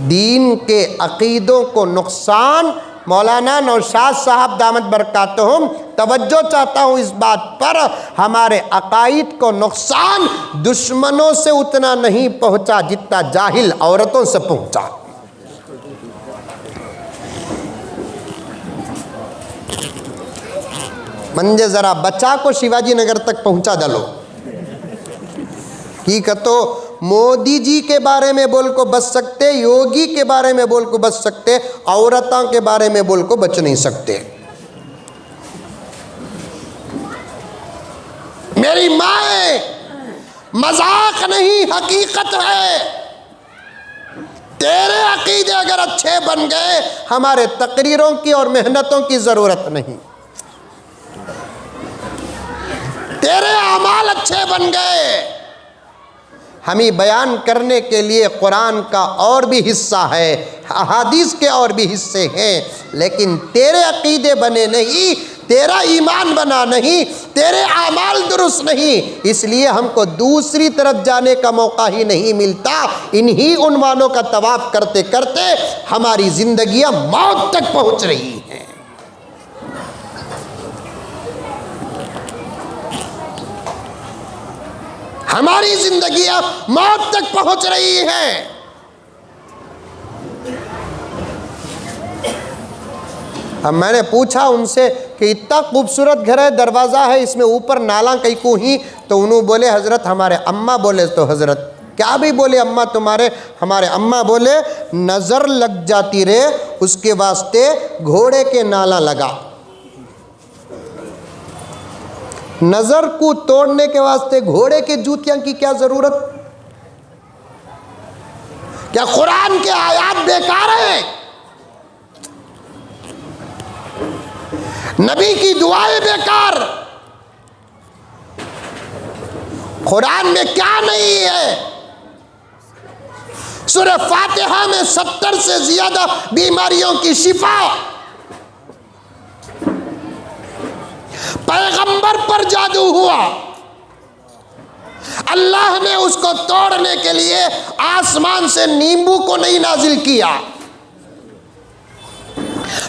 दीन के अकीदों को नुकसान, मौलाना नौशाद साहब दामत बरकातहुम तवज्जो चाहता हूँ इस बात पर, हमारे अकाईद को नुकसान दुश्मनों से उतना नहीं पहुँचा जितना जाहिल औरतों से पहुँचा। मंजे ज़रा बच्चा को शिवाजी नगर तक पहुंचा डालो की कतो मोदी जी के बारे में बोल को बच सकते, योगी के बारे में बोल को बच सकते, औरतों के बारे में बोल को बच नहीं सकते। मेरी माए, मजाक नहीं हकीकत है। तेरे अकीदे अगर अच्छे बन गए, हमारे तकरीरों की और मेहनतों की जरूरत नहीं। तेरे अमाल अच्छे बन गए, हमें बयान करने के लिए कुरान का और भी हिस्सा है, अहादीस के और भी हिस्से हैं, लेकिन तेरे अकीदे बने नहीं, तेरा ईमान बना नहीं, तेरे आमाल दुरुस्त नहीं, इसलिए हमको दूसरी तरफ जाने का मौका ही नहीं मिलता। इन्हीं उन्वानों का तवाफ करते करते हमारी जिंदगियां मौत तक पहुंच रही हैं। हमारी जिंदगियां मौत तक पहुंच रही हैं। अब मैंने पूछा उनसे कि इतना खूबसूरत घर है, दरवाज़ा है, इसमें ऊपर नाला कहीं को ही, तो उन्होंने बोले हज़रत हमारे अम्मा बोले, तो हज़रत क्या भी बोले अम्मा तुम्हारे, हमारे अम्मा बोले नज़र लग जाती रे, उसके वास्ते घोड़े के नाला लगा। नज़र को तोड़ने के वास्ते घोड़े के जूतियां की क्या ज़रूरत? क्या कुरान के आयात बेकार हैं? नबी की दुआएं बेकार? कुरान में क्या नहीं है? सूरह फातिहा में 70 से ज्यादा बीमारियों की शिफा। पैगंबर पर जादू हुआ, अल्लाह ने उसको तोड़ने के लिए आसमान से नींबू को नहीं नाजिल किया।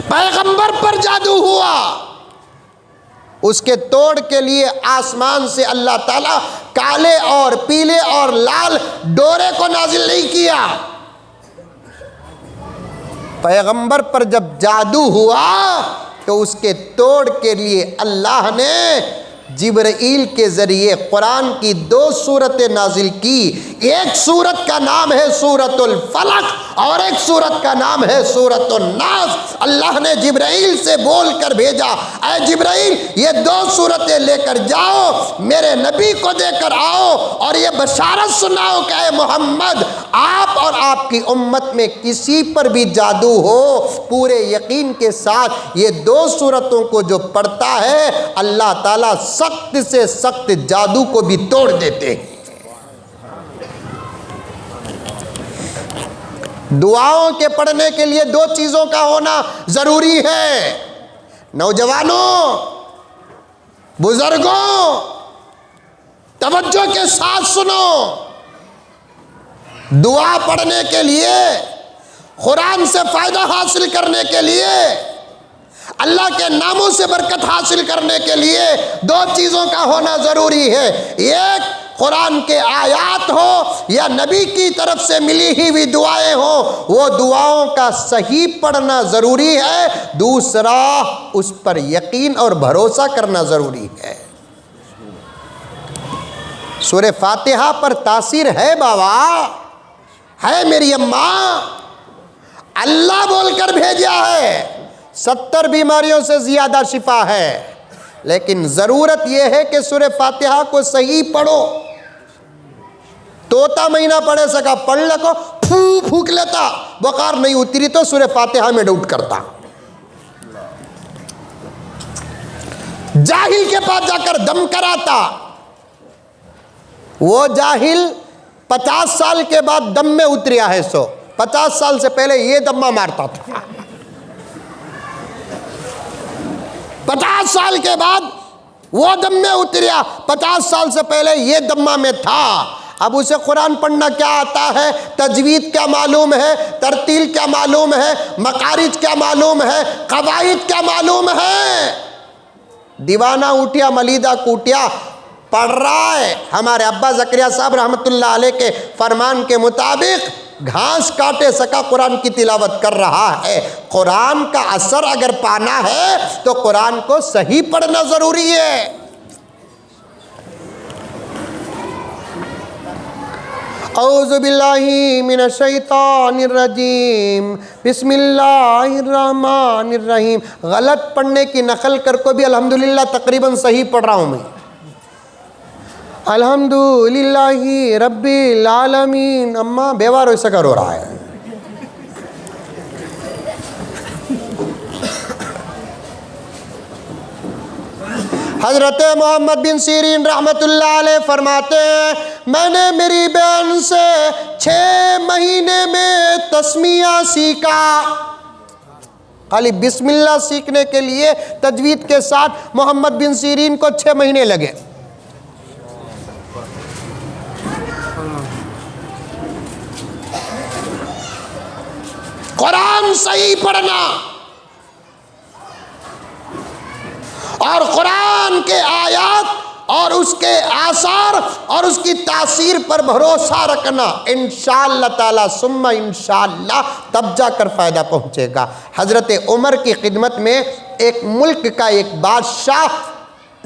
पैगंबर पर जादू हुआ, उसके तोड़ के लिए आसमान से अल्लाह ताला काले और पीले और लाल डोरे को नाजिल नहीं किया। पैगंबर पर जब जादू हुआ तो उसके तोड़ के लिए अल्लाह ने जिब्रील के ज़रिए कुरान की 2 सूरतें नाजिल की। एक सूरत का नाम है सूरतुल फलक और एक सूरत का नाम है सूरतुन नास। अल्लाह ने जिब्रील से बोल कर भेजा, ऐ जिब्रील ये 2 सूरतें लेकर जाओ, मेरे नबी को देकर आओ और ये बशारत सुनाओ कि ऐ मोहम्मद, आप और आपकी उम्मत में किसी पर भी जादू हो, पूरे यकीन के साथ ये 2 सूरतों को जो पढ़ता है अल्लाह ताला सख्त से सख्त जादू को भी तोड़ देते हैं। दुआओं के पढ़ने के लिए 2 चीजों का होना जरूरी है। नौजवानों, बुजुर्गों, तवज्जो के साथ सुनो। दुआ पढ़ने के लिए, कुरान से फायदा हासिल करने के लिए, अल्लाह के नामों से बरकत हासिल करने के लिए 2 चीज़ों का होना ज़रूरी है। एक, कुरान के आयात हो या नबी की तरफ से मिली ही हुई दुआएं हो, वो दुआओं का सही पढ़ना ज़रूरी है। दूसरा, उस पर यकीन और भरोसा करना ज़रूरी है। सूरह फातिहा पर तासीर है बाबा, है मेरी अम्मा, अल्लाह बोलकर भेजा है। 70 बीमारियों से ज़्यादा शिफा है, लेकिन ज़रूरत यह है कि सूरह फातिहा को सही पढ़ो। तोता महीना पढ़े सका पढ़ लको, फूक लेता, बुखार नहीं उतरी तो सूरह फातिहा में डाउट करता। जाहिल के पास जाकर दम कराता, वो जाहिल 50 साल के बाद दम में उतरिया है। 50 साल से पहले ये दम्मा मारता था, 50 साल के बाद वो दम में उतरिया, 50 साल से पहले ये दम्मा में था। अब उसे कुरान पढ़ना क्या आता है, तजवीद क्या मालूम है, तरतील क्या मालूम है, मकारिज क्या मालूम है, कवाइद क्या मालूम है। दीवाना उठिया मलीदा कूटिया पढ़ रहा है। हमारे अब्बा ज़करिया साहब रहमतुल्लाह अलैह के फरमान के मुताबिक घास काटे सका कुरान की तिलावत कर रहा है। कुरान का असर अगर पाना है तो कुरान को सही पढ़ना ज़रूरी है। औज़ु बिल्लाहि मिनश शैतानिर रजीम, बिस्मिल्लाहिर्रहमानिर रहीम। गलत पढ़ने की नकल कर को भी अल्हम्दुलिल्लाह तकरीबन सही पढ़ रहा हूँ मैं। अल्हम्दुलिल्लाहि रब्बिल आलमीन। अम्मा बेवार ऐसा कर हो रहा है। हज़रत मोहम्मद बिन सीरीन रहमतुल्लाह अलैह फरमाते हैं, मैंने मेरी बहन से 6 महीने में तस्मिया सीखा। खाली बिस्मिल्लाह सीखने के लिए तजवीद के साथ मोहम्मद बिन सीरीन को 6 महीने लगे। कुरान सही पढ़ना और कुरान के आयत और उसके आसार और उसकी तासीर पर भरोसा रखना, इंशाअल्लाह ताला सुम्मा इंशाअल्लाह तब जाकर फ़ायदा पहुँचेगा। हज़रत उमर की खिदमत में एक मुल्क का एक बादशाह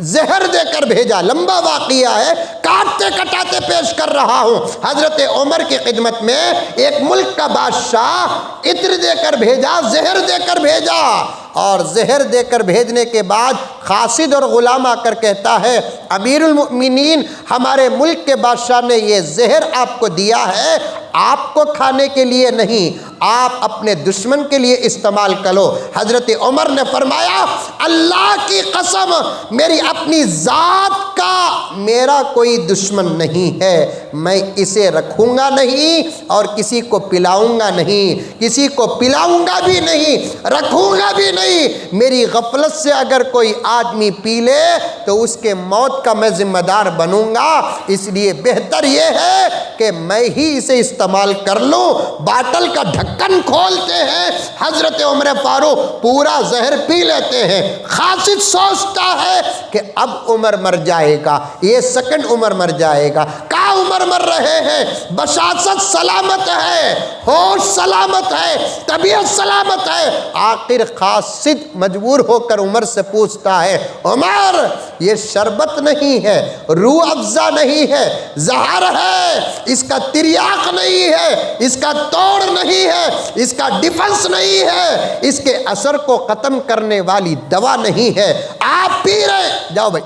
जहर देकर भेजा। लंबा वाक़िया है, काटते कटाते पेश कर रहा हूँ। हज़रत उमर की खिदमत में एक मुल्क का बादशाह इत्र देकर भेजा, जहर देकर भेजा। और जहर देकर भेजने के बाद खासिद और ग़ुलाम आकर कहता है, अमीरुल मुमिनीन, हमारे मुल्क के बादशाह ने ये जहर आपको दिया है, आपको खाने के लिए नहीं, आप अपने दुश्मन के लिए इस्तेमाल करो। हज़रत उमर ने फरमाया, अल्लाह की कसम, मेरी अपनी ज़ात का मेरा कोई दुश्मन नहीं है, मैं इसे रखूँगा नहीं और किसी को पिलाऊँगा नहीं, किसी को पिलाऊँगा भी नहीं, रखूँगा भी नहीं। मेरी गफलत से अगर कोई आदमी पी ले तो उसके मौत का मैं जिम्मेदार बनूँगा, इसलिए बेहतर ये है कि मैं ही इसे इस्तेमाल कर लूँ। बाटल का ढक्कन खोलते हैं, हज़रत उमर फारूक पूरा जहर पी लेते हैं। खासिद सोचता है कि अब उमर मर जाएगा, ये सेकंड उमर मर जाएगा। का उमर मर रहे हैं, बशासत सलामत है, होश सलामत है, तबीयत सलामत है। आखिर खासिद मजबूर होकर उमर से पूछता है, उमर ये शरबत नहीं है, रूह अफ़ज़ा नहीं है, जहर है, इसका तिर्याक नहीं है, इसका तोड़ नहीं है, इसका डिफेंस नहीं है, इसके असर को ख़त्म करने वाली दवा नहीं है, आप पी रहे, जाओ भाई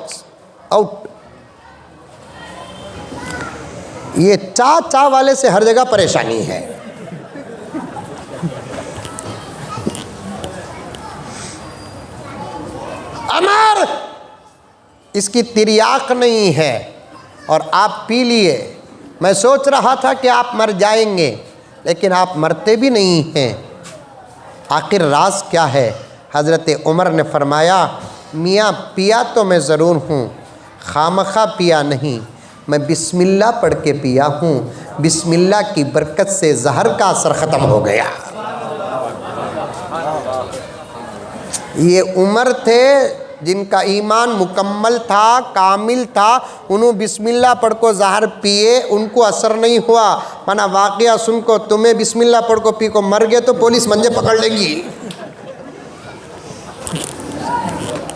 आउट। ये चा वाले से हर जगह परेशानी है। अमर इसकी तिर्याक नहीं है और आप पी लिए। मैं सोच रहा था कि आप मर जाएंगे, लेकिन आप मरते भी नहीं हैं। आखिर राज क्या है? हज़रत उमर ने फरमाया, मियाँ पिया तो मैं ज़रूर हूँ, खामखा पिया नहीं, मैं बिस्मिल्लाह पढ़ के पिया हूँ। बिस्मिल्लाह की बरकत से जहर का असर ख़त्म हो गया। ये उमर थे जिनका ईमान मुकम्मल था, कामिल था, उन्होंने बिस्मिल्लाह पढ़ को ज़हर पिए, उनको असर नहीं हुआ। मना वाक़या सुन को तुम्हें बिस्मिल्लाह पढ़ को पी को मर गए तो पुलिस मंजे पकड़ लेगी।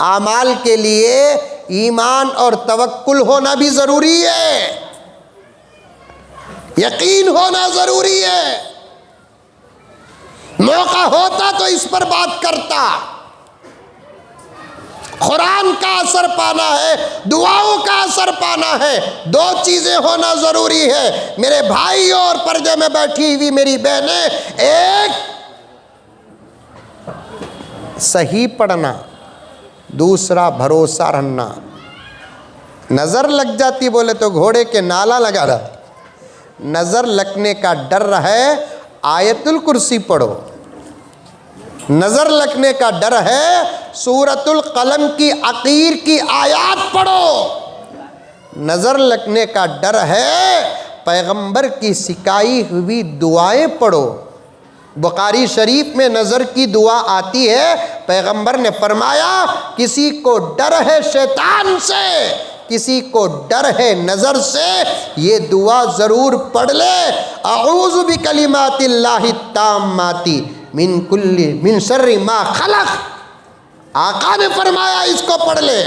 आमाल के लिए ईमान और तवक्कुल होना भी ज़रूरी है, यकीन होना ज़रूरी है। मौका होता तो इस पर बात करता। कुरान का असर पाना है, दुआओं का असर पाना है, 2 चीज़ें होना ज़रूरी है। मेरे भाई और पर्दे में बैठी हुई मेरी बहनें, एक सही पढ़ना, दूसरा भरोसा रखना। नज़र लग जाती बोले तो घोड़े के नाला लगा रहा, नज़र लगने का डर है, आयतुल कुर्सी पढ़ो। नज़र लगने का डर है, सूरतुल कलम की अकीर की आयात पढ़ो। नज़र लगने का डर है, पैगंबर की सिखाई हुई दुआएं पढ़ो। बुखारी शरीफ में नज़र की दुआ आती है। पैगंबर ने फरमाया, किसी को डर है शैतान से, किसी को डर है नज़र से, ये दुआ ज़रूर पढ़ ले, अऊज़ु बिकलिमातिल्लाहि ताम्माति मिन शर्रि मा खलक। आका ने फरमाया इसको पढ़ ले,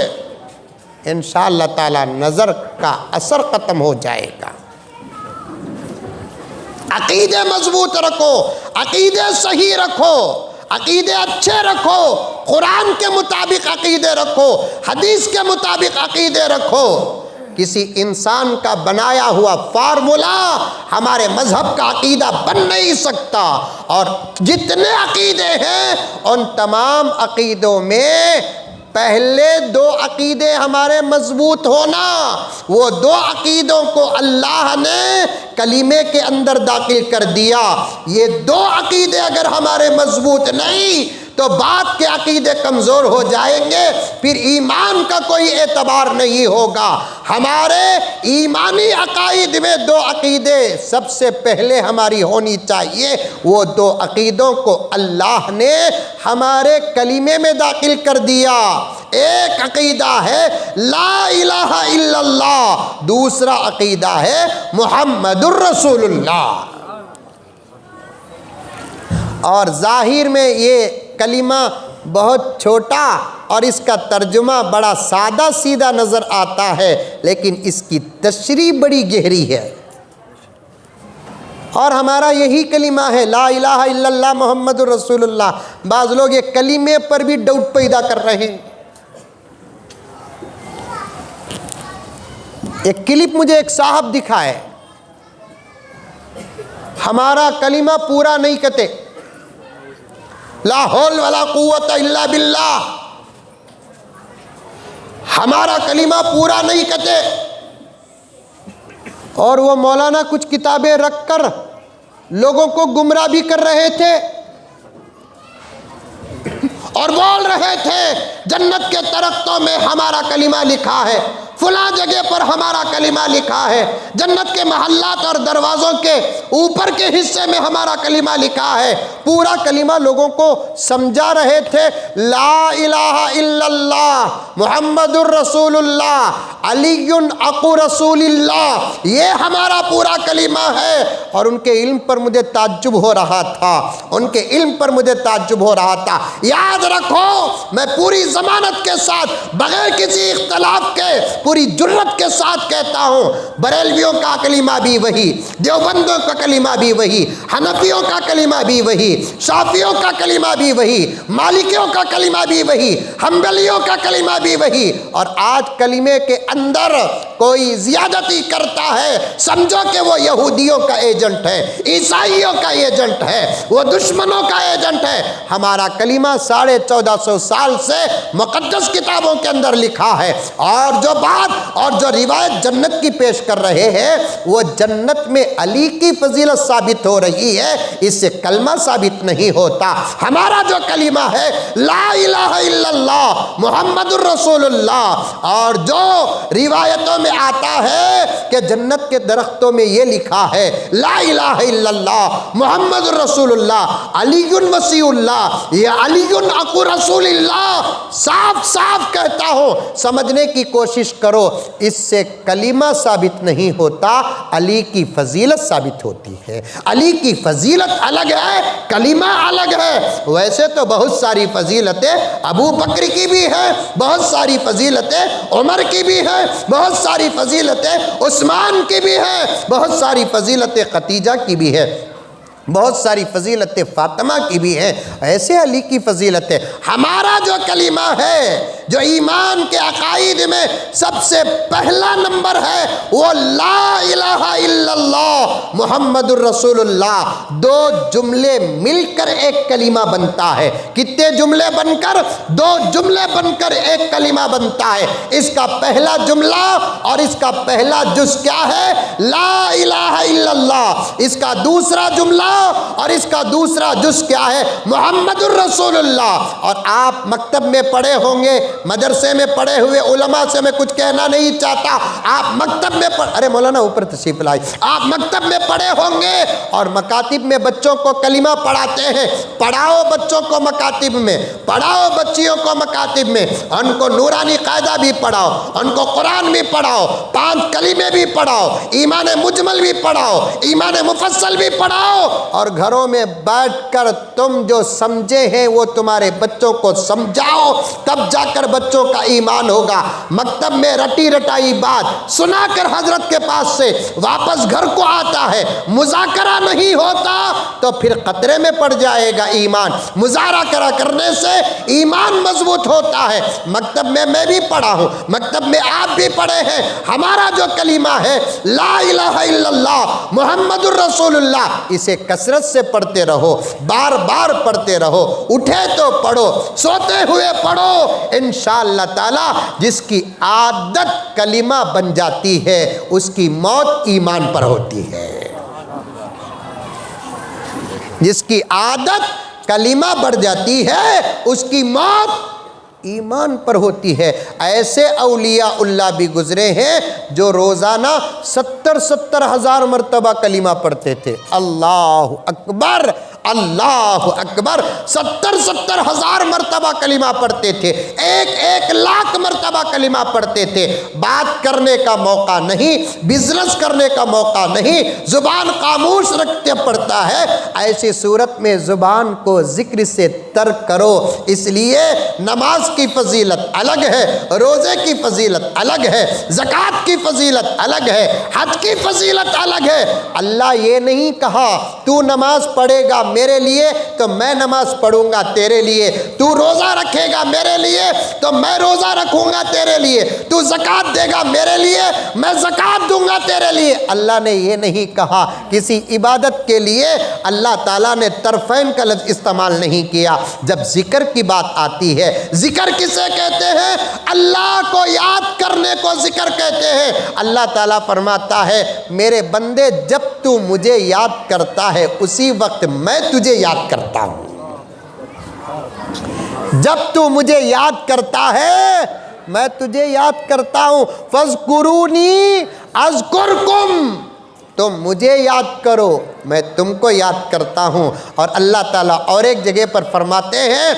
इंशाअल्लाह ताला नज़र का असर ख़त्म हो जाएगा। अकीदे मजबूत रखो, अकीदे सही रखो, अकीदे अच्छे रखो, कुरान के मुताबिक अकीदे रखो, हदीस के मुताबिक अकीदे रखो। किसी इंसान का बनाया हुआ फार्मूला हमारे मजहब का अकीदा बन नहीं सकता। और जितने अकीदे हैं उन तमाम अकीदों में पहले दो अकीदे हमारे मजबूत होना, वो दो अकीदों को अल्लाह ने कलीमे के अंदर दाखिल कर दिया। ये दो अकीदे अगर हमारे मजबूत नहीं तो बाद के अकीदे कमज़ोर हो जाएंगे, फिर ईमान का कोई एतबार नहीं होगा। हमारे ईमानी अकाईद में दो अकीदे सबसे पहले हमारी होनी चाहिए। वो दो अकीदों को अल्लाह ने हमारे कलीमे में दाखिल कर दिया। एक अकीदा है ला इलाहा इल्लल्लाह, दूसरा अकीदा है मुहम्मदुर रसूलुल्लाह। और जाहिर में ये कलीमा बहुत छोटा और इसका तर्जुमा बड़ा सादा सीधा नज़र आता है, लेकिन इसकी तशरीह बड़ी गहरी है। और हमारा यही कलीमा है ला इलाहा इल्लल्लाह मुहम्मदुर रसूलुल्लाह। बाज़ लोग ये कलीमे पर भी डाउट पैदा कर रहे हैं। एक क्लिप मुझे एक साहब दिखाए, हमारा कलीमा पूरा नहीं कहते, ला हौल वला कुव्वत इल्ला बिल्लाह, हमारा कलीमा पूरा नहीं कहते। और वो मौलाना कुछ किताबें रखकर लोगों को गुमराह भी कर रहे थे और बोल रहे थे जन्नत के दरख्तों में हमारा कलीमा लिखा है, फला जगह पर हमारा कलीमा लिखा है, जन्नत के महल्लात और दरवाज़ों के ऊपर के हिस्से में हमारा कलीमा लिखा है। पूरा कलीमा लोगों को समझा रहे थे, ला इलाहा इल्लल्लाह मुहम्मदुर रसूलुल्लाह अलीयुन अकु रसूलिल्लाह, ये हमारा पूरा कलीमा है। और उनके इल्म पर मुझे ताज्जुब हो रहा था, उनके इल्म पर मुझे ताज्जुब हो रहा था। याद रखो, मैं पूरी ज़मानत के साथ बगैर किसी इख्तलाफ के पूरी जुर्रत के साथ कहता हूँ, बरेलवियों का कलीमा भी वही, देवबंदों का कलीमा भी वही, हनफियों का कलीमा भी वही, शाफियों का कलीमा भी वही, मालिकियों का कलीमा भी वही, हम्बलियों का कलीमा भी वही। और आज कलीमे के अंदर कोई ज़ियादती करता है, समझो कि वो यहूदियों का एजेंट है, ईसाइयों का एजेंट है, वो दुश्मनों का एजेंट है। हमारा कलीमा 1450 साल से मुक़द्दस किताबों के अंदर लिखा है। और जो बात और जो रिवायत जन्नत की पेश कर रहे हैं, वो जन्नत में अली की फजीलत साबित हो रही है, इससे कलमा साबित नहीं होता। हमारा जो कलीमा है ला इलाहा इल्लल्लाह मुहम्मदुर रसूलुल्लाह, और जो रिवायतों में आता है कि जन्नत के दरख्तों में ये लिखा है ला इलाहा इल्लल्लाह मुहम्मदुर रसूलुल्लाह अलीयुन वसीउल्लाह, ये अलीयुन अकु रसूलिल्लाह, साफ साफ कहता हूँ, समझने की कोशिश करो। इससे कलीमा साबित नहीं होता, अली की फजीलत साबित होती है। अली की फजीलत अलग है, कलीमा अलग है। वैसे तो बहुत सारी फजीलतें अबू बकर की भी है, बहुत सारी फजीलतें उमर की भी है, बहुत सारी फजीलतें उस्मान की भी है, बहुत सारी फजीलतें खतीजा की भी है, बहुत सारी फजीलतें फातिमा की भी हैं। ऐसे अली की फजीलतें। हमारा जो कलीमा है, जो ईमान के अकाईद में सबसे पहला नंबर है, वो ला इलाहा इल्लल्लाह मुहम्मदुर रसूलुल्लाह। दो जुमले मिलकर एक कलीमा बनता है। कितने जुमले बनकर? दो जुमले बनकर एक कलीमा बनता है। इसका पहला जुमला और इसका पहला जुज़ क्या है? ला इलाहा इल्लल्लाह। इसका दूसरा जुमला और इसका दूसरा जुज़ क्या है? मुहम्मदुर रसूलुल्लाह। और आप मकतब में पढ़े होंगे, मदरसे में पढ़े हुए उलमा से मैं कुछ कहना नहीं चाहता, आप मकतब में अरे मौलाना ऊपर तशरीफ लाई, आप मकतब में पढ़े होंगे और मकातिब में बच्चों को कलिमा पढ़ाते हैं। पढ़ाओ बच्चों को मकातिब में, पढ़ाओ बच्चियों को मकातिब में, उनको नूरानी कायदा भी पढ़ाओ, उनको कुरान भी पढ़ाओ, 5 कलीमे भी पढ़ाओ, ईमान मुजमल भी पढ़ाओ, ईमान मुफस्सल भी पढ़ाओ, और घरों में बैठकर तुम जो समझे हैं वो तुम्हारे बच्चों को समझाओ, तब जाकर बच्चों का ईमान होगा। मकतब में रटी रटाई बात सुनाकर हजरत के पास से वापस घर को आता है, मुज़ाकरा नहीं होता तो फिर खतरे में पड़ जाएगा ईमान। मुज़ाकरा करने से ईमान मजबूत होता है। मकतब में मैं भी पढ़ा हूँ, मकतब में आप भी पढ़े हैं। हमारा जो कलीमा है ला इलाहा इल्लल्लाह मुहम्मदुर रसूलुल्लाह, इसे कसरत से पढ़ते रहो, बार बार पढ़ते रहो, उठे तो पढ़ो, सोते हुए पढ़ो। इंशाअल्लाह ताला जिसकी आदत कलीमा बन जाती है उसकी मौत ईमान पर होती है। जिसकी आदत कलीमा बढ़ जाती है उसकी मौत ईमान पर होती है। ऐसे औलिया उल्लाह भी गुजरे हैं जो रोज़ाना 70-70 हज़ार मरतबा कलीमा पढ़ते थे। अल्लाह अकबर, अल्लाह अकबर, 70-70 हज़ार मरतबा कलीमा पढ़ते थे, 1-1 लाख मरतबा कलीमा पढ़ते थे। बात करने का मौका नहीं, बिजनेस करने का मौका नहीं, ज़ुबान खामोश रखते पड़ता है। ऐसी सूरत में ज़ुबान को ज़िक्र से तर्क करो। इसलिए नमाज की फजीलत अलग है, रोज़े की फजीलत अलग है, ज़कात की फजीलत अलग है, हज की फजीलत अलग है। अल्लाह ये नहीं कहा तू नमाज पढ़ेगा मेरे लिए तो मैं नमाज पढ़ूंगा तेरे लिए, तू रोज़ा रखेगा मेरे लिए तो मैं रोज़ा रखूंगा तेरे लिए, तू ज़कात देगा मेरे लिए मैं ज़कात दूंगा तेरे लिए। अल्लाह ने ये नहीं कहा। किसी इबादत के लिए अल्लाह ताला ने तरफ़ैन का लफ्ज़ इस्तेमाल नहीं किया। जब ज़िक्र की बात आती है, ज़िक्र किसे कहते हैं? अल्लाह को याद करने को ज़िक्र कहते हैं। अल्लाह ताला फरमाता है मेरे बंदे जब तू मुझे याद करता है उसी वक्त मैं तुझे याद करता हूं। जब तू मुझे याद करता है मैं तुझे याद करता हूं। फज़कुरूनी अज़कुरकुम, तुम मुझे याद करो मैं तुमको याद करता हूं। और अल्लाह ताला और एक जगह पर फरमाते हैं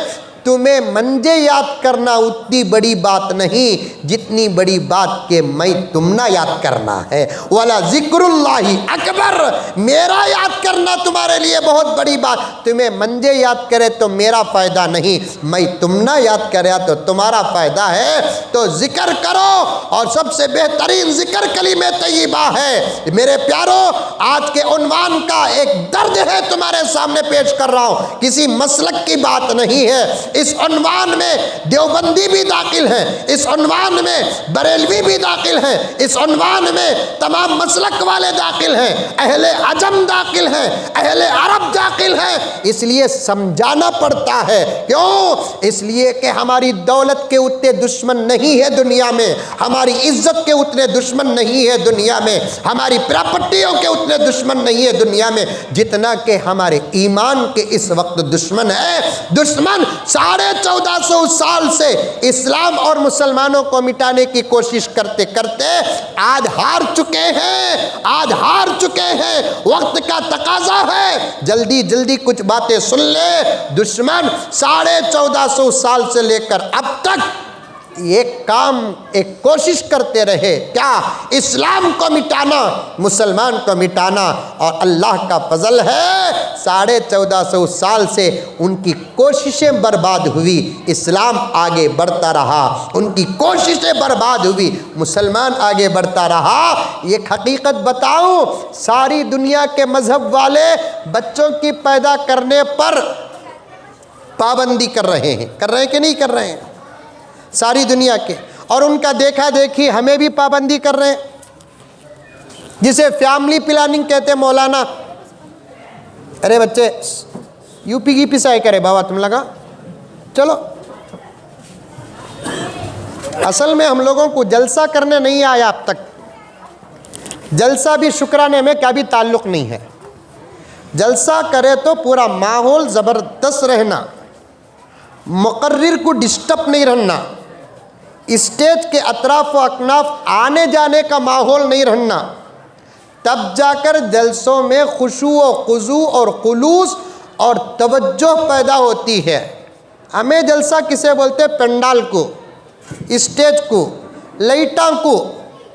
तुम्हें मंजे याद करना उतनी बड़ी बात नहीं जितनी बड़ी बात के मैं तुमना याद करना है। वाला ज़िक्रुल्लाहि अकबर, मेरा याद करना तुम्हारे लिए बहुत बड़ी बात। तुम्हें मंजे याद करे तो मेरा फ़ायदा नहीं, मैं तुमना याद करे तो तुम्हारा फ़ायदा है। तो ज़िक्र करो, और सबसे बेहतरीन ज़िक्र कलीमे तय्यबा है। मेरे प्यारो, आज के उन्वान का एक दर्द है तुम्हारे सामने पेश कर रहा हूँ, किसी मसलक की बात नहीं है। इस उन्वान में देवबंदी भी दाखिल हैं, इस उन्वान में बरेलवी भी दाखिल हैं, इस उन्वान में तमाम मसलक वाले दाखिल हैं, अहले अजम दाखिल हैं, अहले अरब दाखिल हैं। इसलिए समझाना पड़ता है। क्यों? इसलिए कि हमारी दौलत के उतने दुश्मन नहीं है दुनिया में, हमारी इज्जत के उतने दुश्मन नहीं है दुनिया में, हमारी प्रॉपर्टियों के उतने दुश्मन नहीं है दुनिया में जितना कि हमारे ईमान के इस वक्त दुश्मन है। दुश्मन 1450 साल से इस्लाम और मुसलमानों को मिटाने की कोशिश करते करते आज हार चुके हैं, आज हार चुके हैं। वक्त का तकाजा है, जल्दी जल्दी कुछ बातें सुन ले। दुश्मन 1450 साल से लेकर अब तक एक काम, एक कोशिश करते रहे, क्या? इस्लाम को मिटाना, मुसलमान को मिटाना। और अल्लाह का फजल है 1450 साल से उनकी कोशिशें बर्बाद हुई, इस्लाम आगे बढ़ता रहा, उनकी कोशिशें बर्बाद हुई, मुसलमान आगे बढ़ता रहा। ये हकीकत बताऊं, सारी दुनिया के मजहब वाले बच्चों की पैदा करने पर पाबंदी कर रहे हैं कि नहीं कर रहे हैं? सारी दुनिया के, और उनका देखा देखी हमें भी पाबंदी कर रहे हैं, जिसे फैमिली प्लानिंग कहते हैं। मौलाना, अरे बच्चे यूपी की पिसाई करे बाबा, तुम लगा चलो। असल में हम लोगों को जलसा करने नहीं आया अब तक। जलसा भी शुक्राने में क्या भी ताल्लुक़ नहीं है। जलसा करे तो पूरा माहौल ज़बरदस्त रहना, मुकर्रिर को डिस्टर्ब नहीं रहना, स्टेज के अतराफ व अकनाफ आने जाने का माहौल नहीं रहना, तब जाकर जलसों में खुशू और खुजू और खुलूस और तवज्जो पैदा होती है। हमें जलसा किसे बोलते हैं? पंडाल को, स्टेज को, लाइटां को,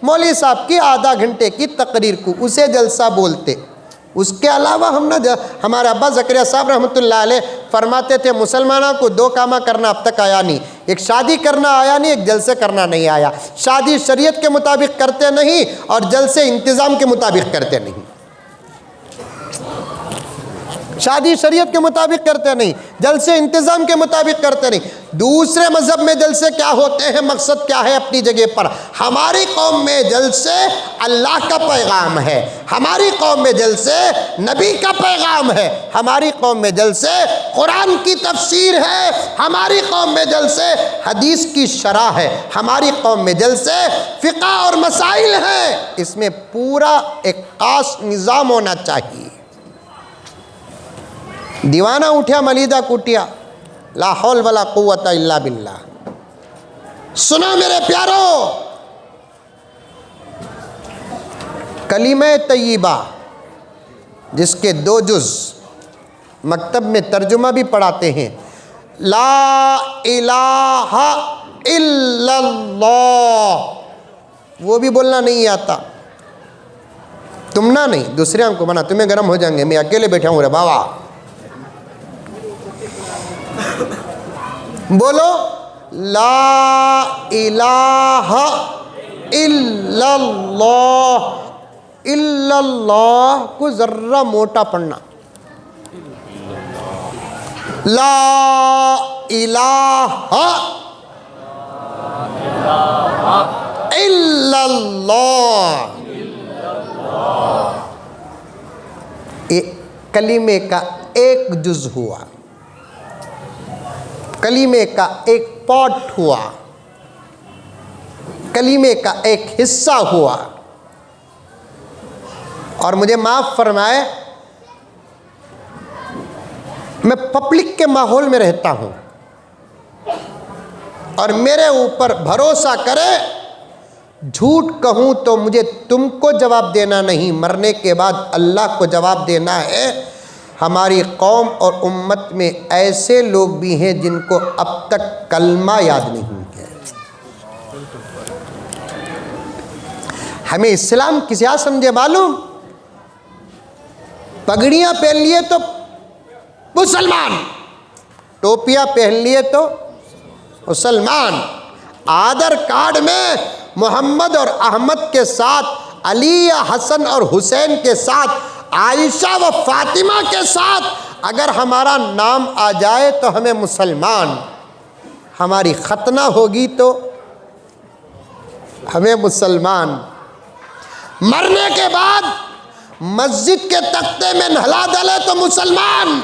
मौलवी साहब की आधा घंटे की तकरीर को, उसे जलसा बोलते। उसके अलावा हम ना, हमारे अब्बा ज़करिया साहब रहमतुल्लाह अलैह फरमाते थे मुसलमानों को दो कामा करना अब तक आया नहीं, एक शादी करना आया नहीं, एक जलसे करना नहीं आया। शादी शरीयत के मुताबिक करते नहीं और जलसे इंतज़ाम के मुताबिक करते नहीं। शादी शरीयत के मुताबिक करते नहीं, जलसे इंतज़ाम के मुताबिक करते नहीं। दूसरे मज़हब में जलसे क्या होते हैं, मकसद क्या है अपनी जगह पर। हमारी कौम में जलसे अल्लाह का पैगाम है, हमारी कौम में जलसे नबी का पैगाम है, हमारी कौम में जलसे कुरान की तफसीर है, हमारी कौम में जलसे हदीस की शरह है, हमारी कौम में जलसे फ़िक़्ह और मसाइल हैं। इसमें पूरा एक ख़ास निज़ाम होना चाहिए। दीवाना उठा मलीदा कुटिया, ला हौल वला कुव्वता इल्ला बिल्लाह। सुनो मेरे प्यारो, कलीमे तय्यबा जिसके 2 जुज़ मकतब में तर्जुमा भी पढ़ाते हैं, ला इलाहा इल्लल्लाह, वो भी बोलना नहीं आता। तुम ना नहीं, दूसरे को मना, तुम्हें गर्म हो जाएंगे, मैं अकेले बैठा हूँ रे बाबा। बोलो ला इलाहा इल्लल्लाह। इल्लल्लाह को जर्रा मोटा पढ़ना, ला इलाहा इल्लल्लाह। कलीमे का एक जुज़ हुआ, कलीमे का एक पार्ट हुआ, कलीमे का एक हिस्सा हुआ। और मुझे माफ़ फरमाए, मैं पब्लिक के माहौल में रहता हूँ और मेरे ऊपर भरोसा करे, झूठ कहूँ तो मुझे तुमको जवाब देना नहीं, मरने के बाद अल्लाह को जवाब देना है। हमारी कौम और उम्मत में ऐसे लोग भी हैं जिनको अब तक कलमा याद नहीं है। हमें इस्लाम किसे समझे मालूम? पगड़ियाँ पहन लिए तो मुसलमान, टोपियाँ पहन लिए तो मुसलमान, आधार कार्ड में मोहम्मद और अहमद के साथ, अली या हसन और हुसैन के साथ, आयशा व फातिमा के साथ अगर हमारा नाम आ जाए तो हमें मुसलमान, हमारी खतना होगी तो हमें मुसलमान, मरने के बाद मस्जिद के तख्ते में नहला दले तो मुसलमान,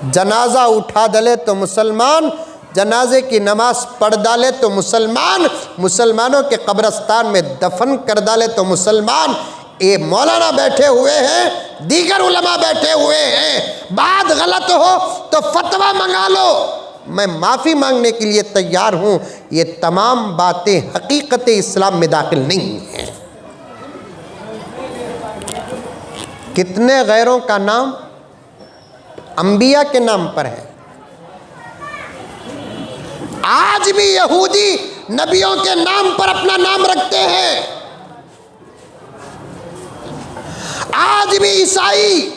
जनाजा उठा दले तो मुसलमान, जनाजे की नमाज पढ़ डाले तो मुसलमान, मुसलमानों के कब्रस्तान में दफन कर डाले तो मुसलमान। ये मौलाना बैठे हुए हैं, दीगर उलमा बैठे हुए हैं, बात गलत हो तो फतवा मंगा लो, मैं माफ़ी मांगने के लिए तैयार हूँ। ये तमाम बातें हकीकत इस्लाम में दाखिल नहीं हैं। कितने गैरों का नाम अंबिया के नाम पर है। आज भी यहूदी नबियों के नाम पर अपना नाम रखते हैं, आज भी ईसाई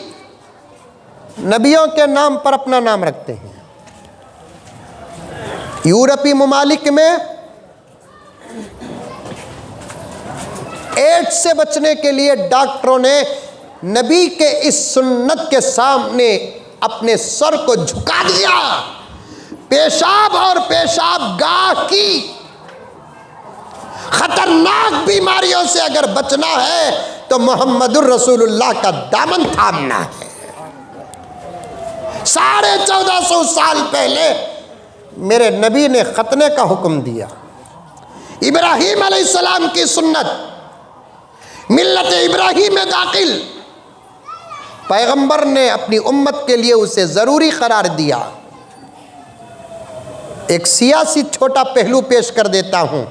नबियों के नाम पर अपना नाम रखते हैं। यूरोपीय ममालिक में एड्स से बचने के लिए डॉक्टरों ने नबी के इस सुन्नत के सामने अपने सर को झुका दिया। पेशाब और पेशाब गाह की खतरनाक बीमारियों से अगर बचना है तो मोहम्मदुर रसूलुल्लाह का दामन थामना है। 1450 साल पहले मेरे नबी ने खतने का हुक्म दिया। इब्राहीम अलैहिस्सलाम की सुन्नत, मिल्लत इब्राहीम में दाखिल, पैगंबर ने अपनी उम्मत के लिए उसे ज़रूरी करार दिया। एक सियासी छोटा पहलू पेश कर देता हूँ।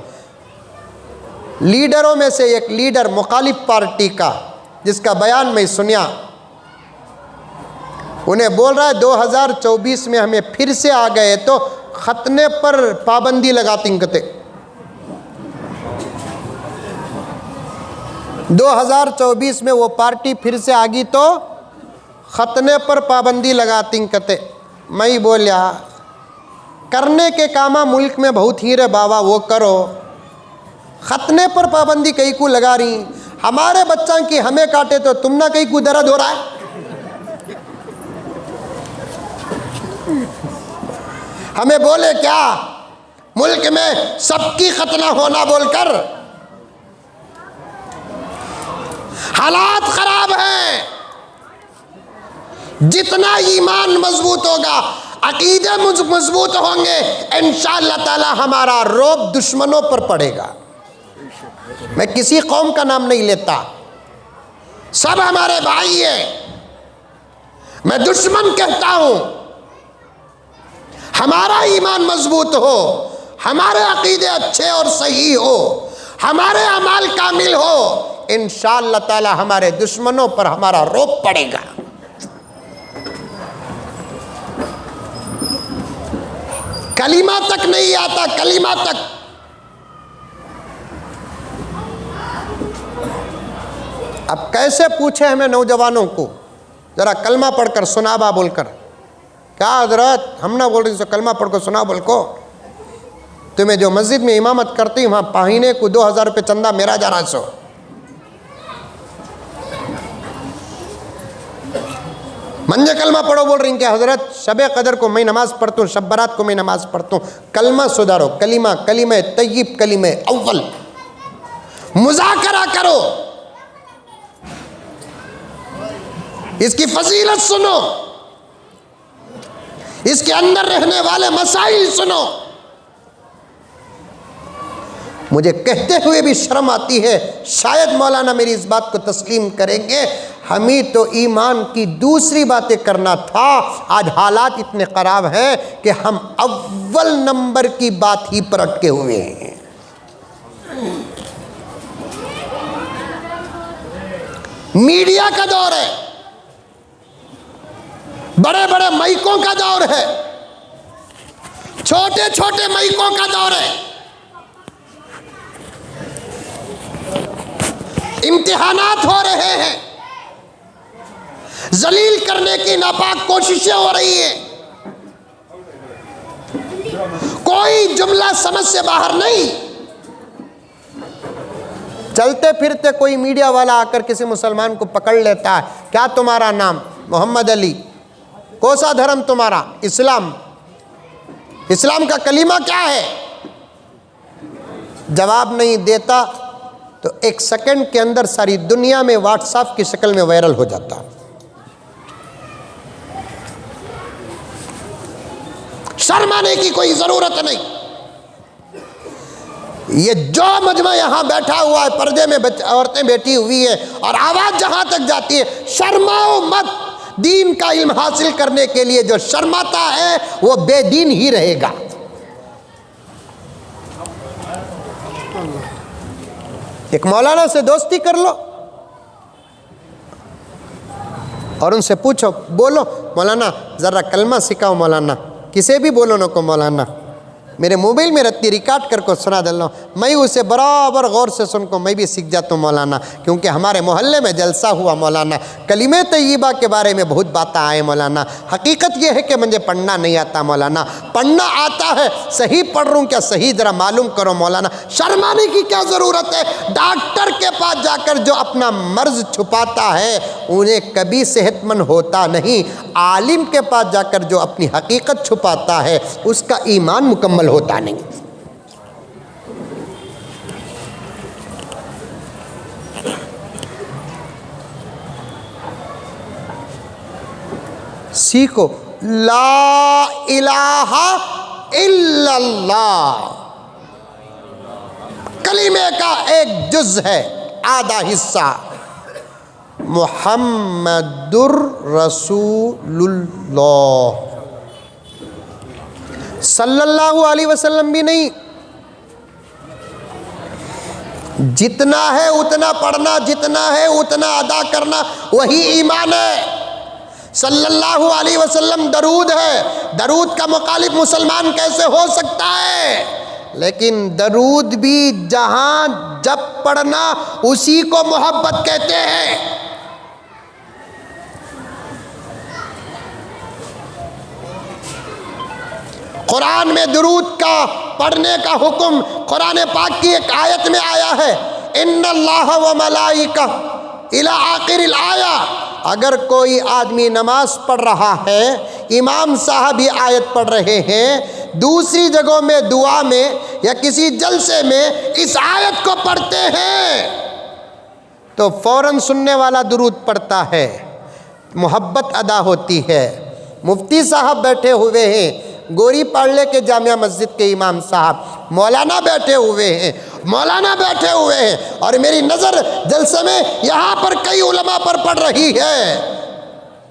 लीडरों में से एक लीडर मुखालिफ पार्टी का, जिसका बयान मैं सुनिया, उन्हें बोल रहा है 2024 में हमें फिर से आ गए तो खतने पर पाबंदी लगाती कते। 2024 में वो पार्टी फिर से आ गई तो खतने पर पाबंदी लगाती कते। मैं बोलिया करने के कामा मुल्क में बहुत ही रे बाबा, वो करो, खतने पर पाबंदी कहीं को लगा रही। हमारे बच्चा की हमें काटे तो तुम ना कहीं को दर्द हो रहा है। हमें बोले क्या मुल्क में सबकी खतना होना बोलकर। हालात खराब हैं। जितना ईमान मजबूत होगा, अकीदे मजबूत होंगे, इंशाअल्लाह ताला हमारा रौब दुश्मनों पर पड़ेगा। मैं किसी कौम का नाम नहीं लेता, सब हमारे भाई हैं। मैं दुश्मन कहता हूं। हमारा ईमान मजबूत हो, हमारे अकीदे अच्छे और सही हो, हमारे अमाल कामिल हो, इंशाअल्लाह ताला हमारे दुश्मनों पर हमारा रौब पड़ेगा। कलीमा तक नहीं आता, कलीमा तक। अब कैसे पूछे हमें नौजवानों को, जरा कलमा पढ़कर सुनाबा बोलकर। क्या हजरत हम ना बोल रही सो कलमा पढ़कर सुना बोल को। तुम्हें जो मस्जिद में इमामत करती वहां पाहीने को 2000 रुपये चंदा मेरा जा रहा सो। मंजे कलमा पढ़ो बोल रही क्या हजरत? शबे कदर को मैं नमाज पढ़ता हूँ, शब बरात को मैं नमाज पढ़ता हूँ। कलमा सुधारो, कलीमा कलीमे तय्यब कलीमे अव्वल। मुज़ाकरा करो, इसकी फजीलत सुनो, इसके अंदर रहने वाले मसाइल सुनो। मुझे कहते हुए भी शर्म आती है, शायद मौलाना मेरी इस बात को तस्लीम करेंगे। हमें तो ईमान की दूसरी बातें करना था, आज हालात इतने खराब हैं कि हम अव्वल नंबर की बात ही पर अटके हुए हैं। मीडिया का दौर है, बड़े बड़े माइकों का दौर है, छोटे छोटे माइकों का दौर है। इम्तिहानात हो रहे हैं, जलील करने की नापाक कोशिशें हो रही हैं। कोई जुमला समझ से बाहर नहीं। चलते फिरते कोई मीडिया वाला आकर किसी मुसलमान को पकड़ लेता है, क्या तुम्हारा नाम? मोहम्मद अली। कौन सा धर्म तुम्हारा? इस्लाम। इस्लाम का कलीमा क्या है? जवाब नहीं देता तो एक सेकंड के अंदर सारी दुनिया में व्हाट्सएप की शक्ल में वायरल हो जाता। शर्माने की कोई जरूरत नहीं। ये जो मजमा यहां बैठा हुआ है, पर्दे में औरतें बैठी हुई है और आवाज जहां तक जाती है, शर्माओ मत। दीन का इल्म हासिल करने के लिए जो शर्माता है वो बेदीन ही रहेगा। एक मौलाना से दोस्ती कर लो और उनसे पूछो, बोलो मौलाना जरा कलमा सिखाओ मौलाना। किसे भी बोलो न को मौलाना, मेरे मोबाइल में रत्ती रिकॉर्ड करके सुना दे लो। मैं उसे बराबर गौर से सुन को मैं भी सीख जाता हूँ मौलाना, क्योंकि हमारे मोहल्ले में जलसा हुआ मौलाना। कलीमे तय्यबा के बारे में बहुत बातें आए मौलाना। हकीकत यह है कि मुझे पढ़ना नहीं आता मौलाना। पढ़ना आता है, सही पढ़ रहा हूँ क्या सही जरा मालूम करो मौलाना। शर्माने की क्या ज़रूरत है? डॉक्टर के पास जाकर जो अपना मर्ज छुपाता है उन्हें कभी सेहतमंद होता नहीं। आलिम के पास जाकर जो अपनी हकीकत छुपाता है उसका ईमान मुकम्मल होता नहीं। सीखो ला इलाहा इल्लल्लाह, कलीमे का एक जुज है, आधा हिस्सा। मुहम्मदुर रसूलुल्लाह सल्लल्लाहु अलैहि वसल्लम भी नहीं, जितना है उतना पढ़ना, जितना है उतना अदा करना, वही ईमान है। सल्लल्लाहु अलैहि वसल्लम दरूद है, दरूद का मुखालिफ मुसलमान कैसे हो सकता है? लेकिन दरूद भी जहां जब पढ़ना उसी को मोहब्बत कहते हैं। कुरान में दुरूद का पढ़ने का हुक्म कुरान पाक की एक आयत में आया है, इन्नल्लाह व मलाइका इला आखिरिल आया। अगर कोई आदमी नमाज पढ़ रहा है, इमाम साहब भी आयत पढ़ रहे हैं, दूसरी जगहों में दुआ में या किसी जलसे में इस आयत को पढ़ते हैं, तो फौरन सुनने वाला दुरूद पढ़ता है, मोहब्बत अदा होती है। मुफ्ती साहब बैठे हुए हैं, गोरी पाड़ले के जामिया मस्जिद के इमाम साहब, मौलाना बैठे हुए हैं, मौलाना बैठे हुए हैं, और मेरी नज़र जलसे में यहाँ पर कई उलमा पर पड़ रही है।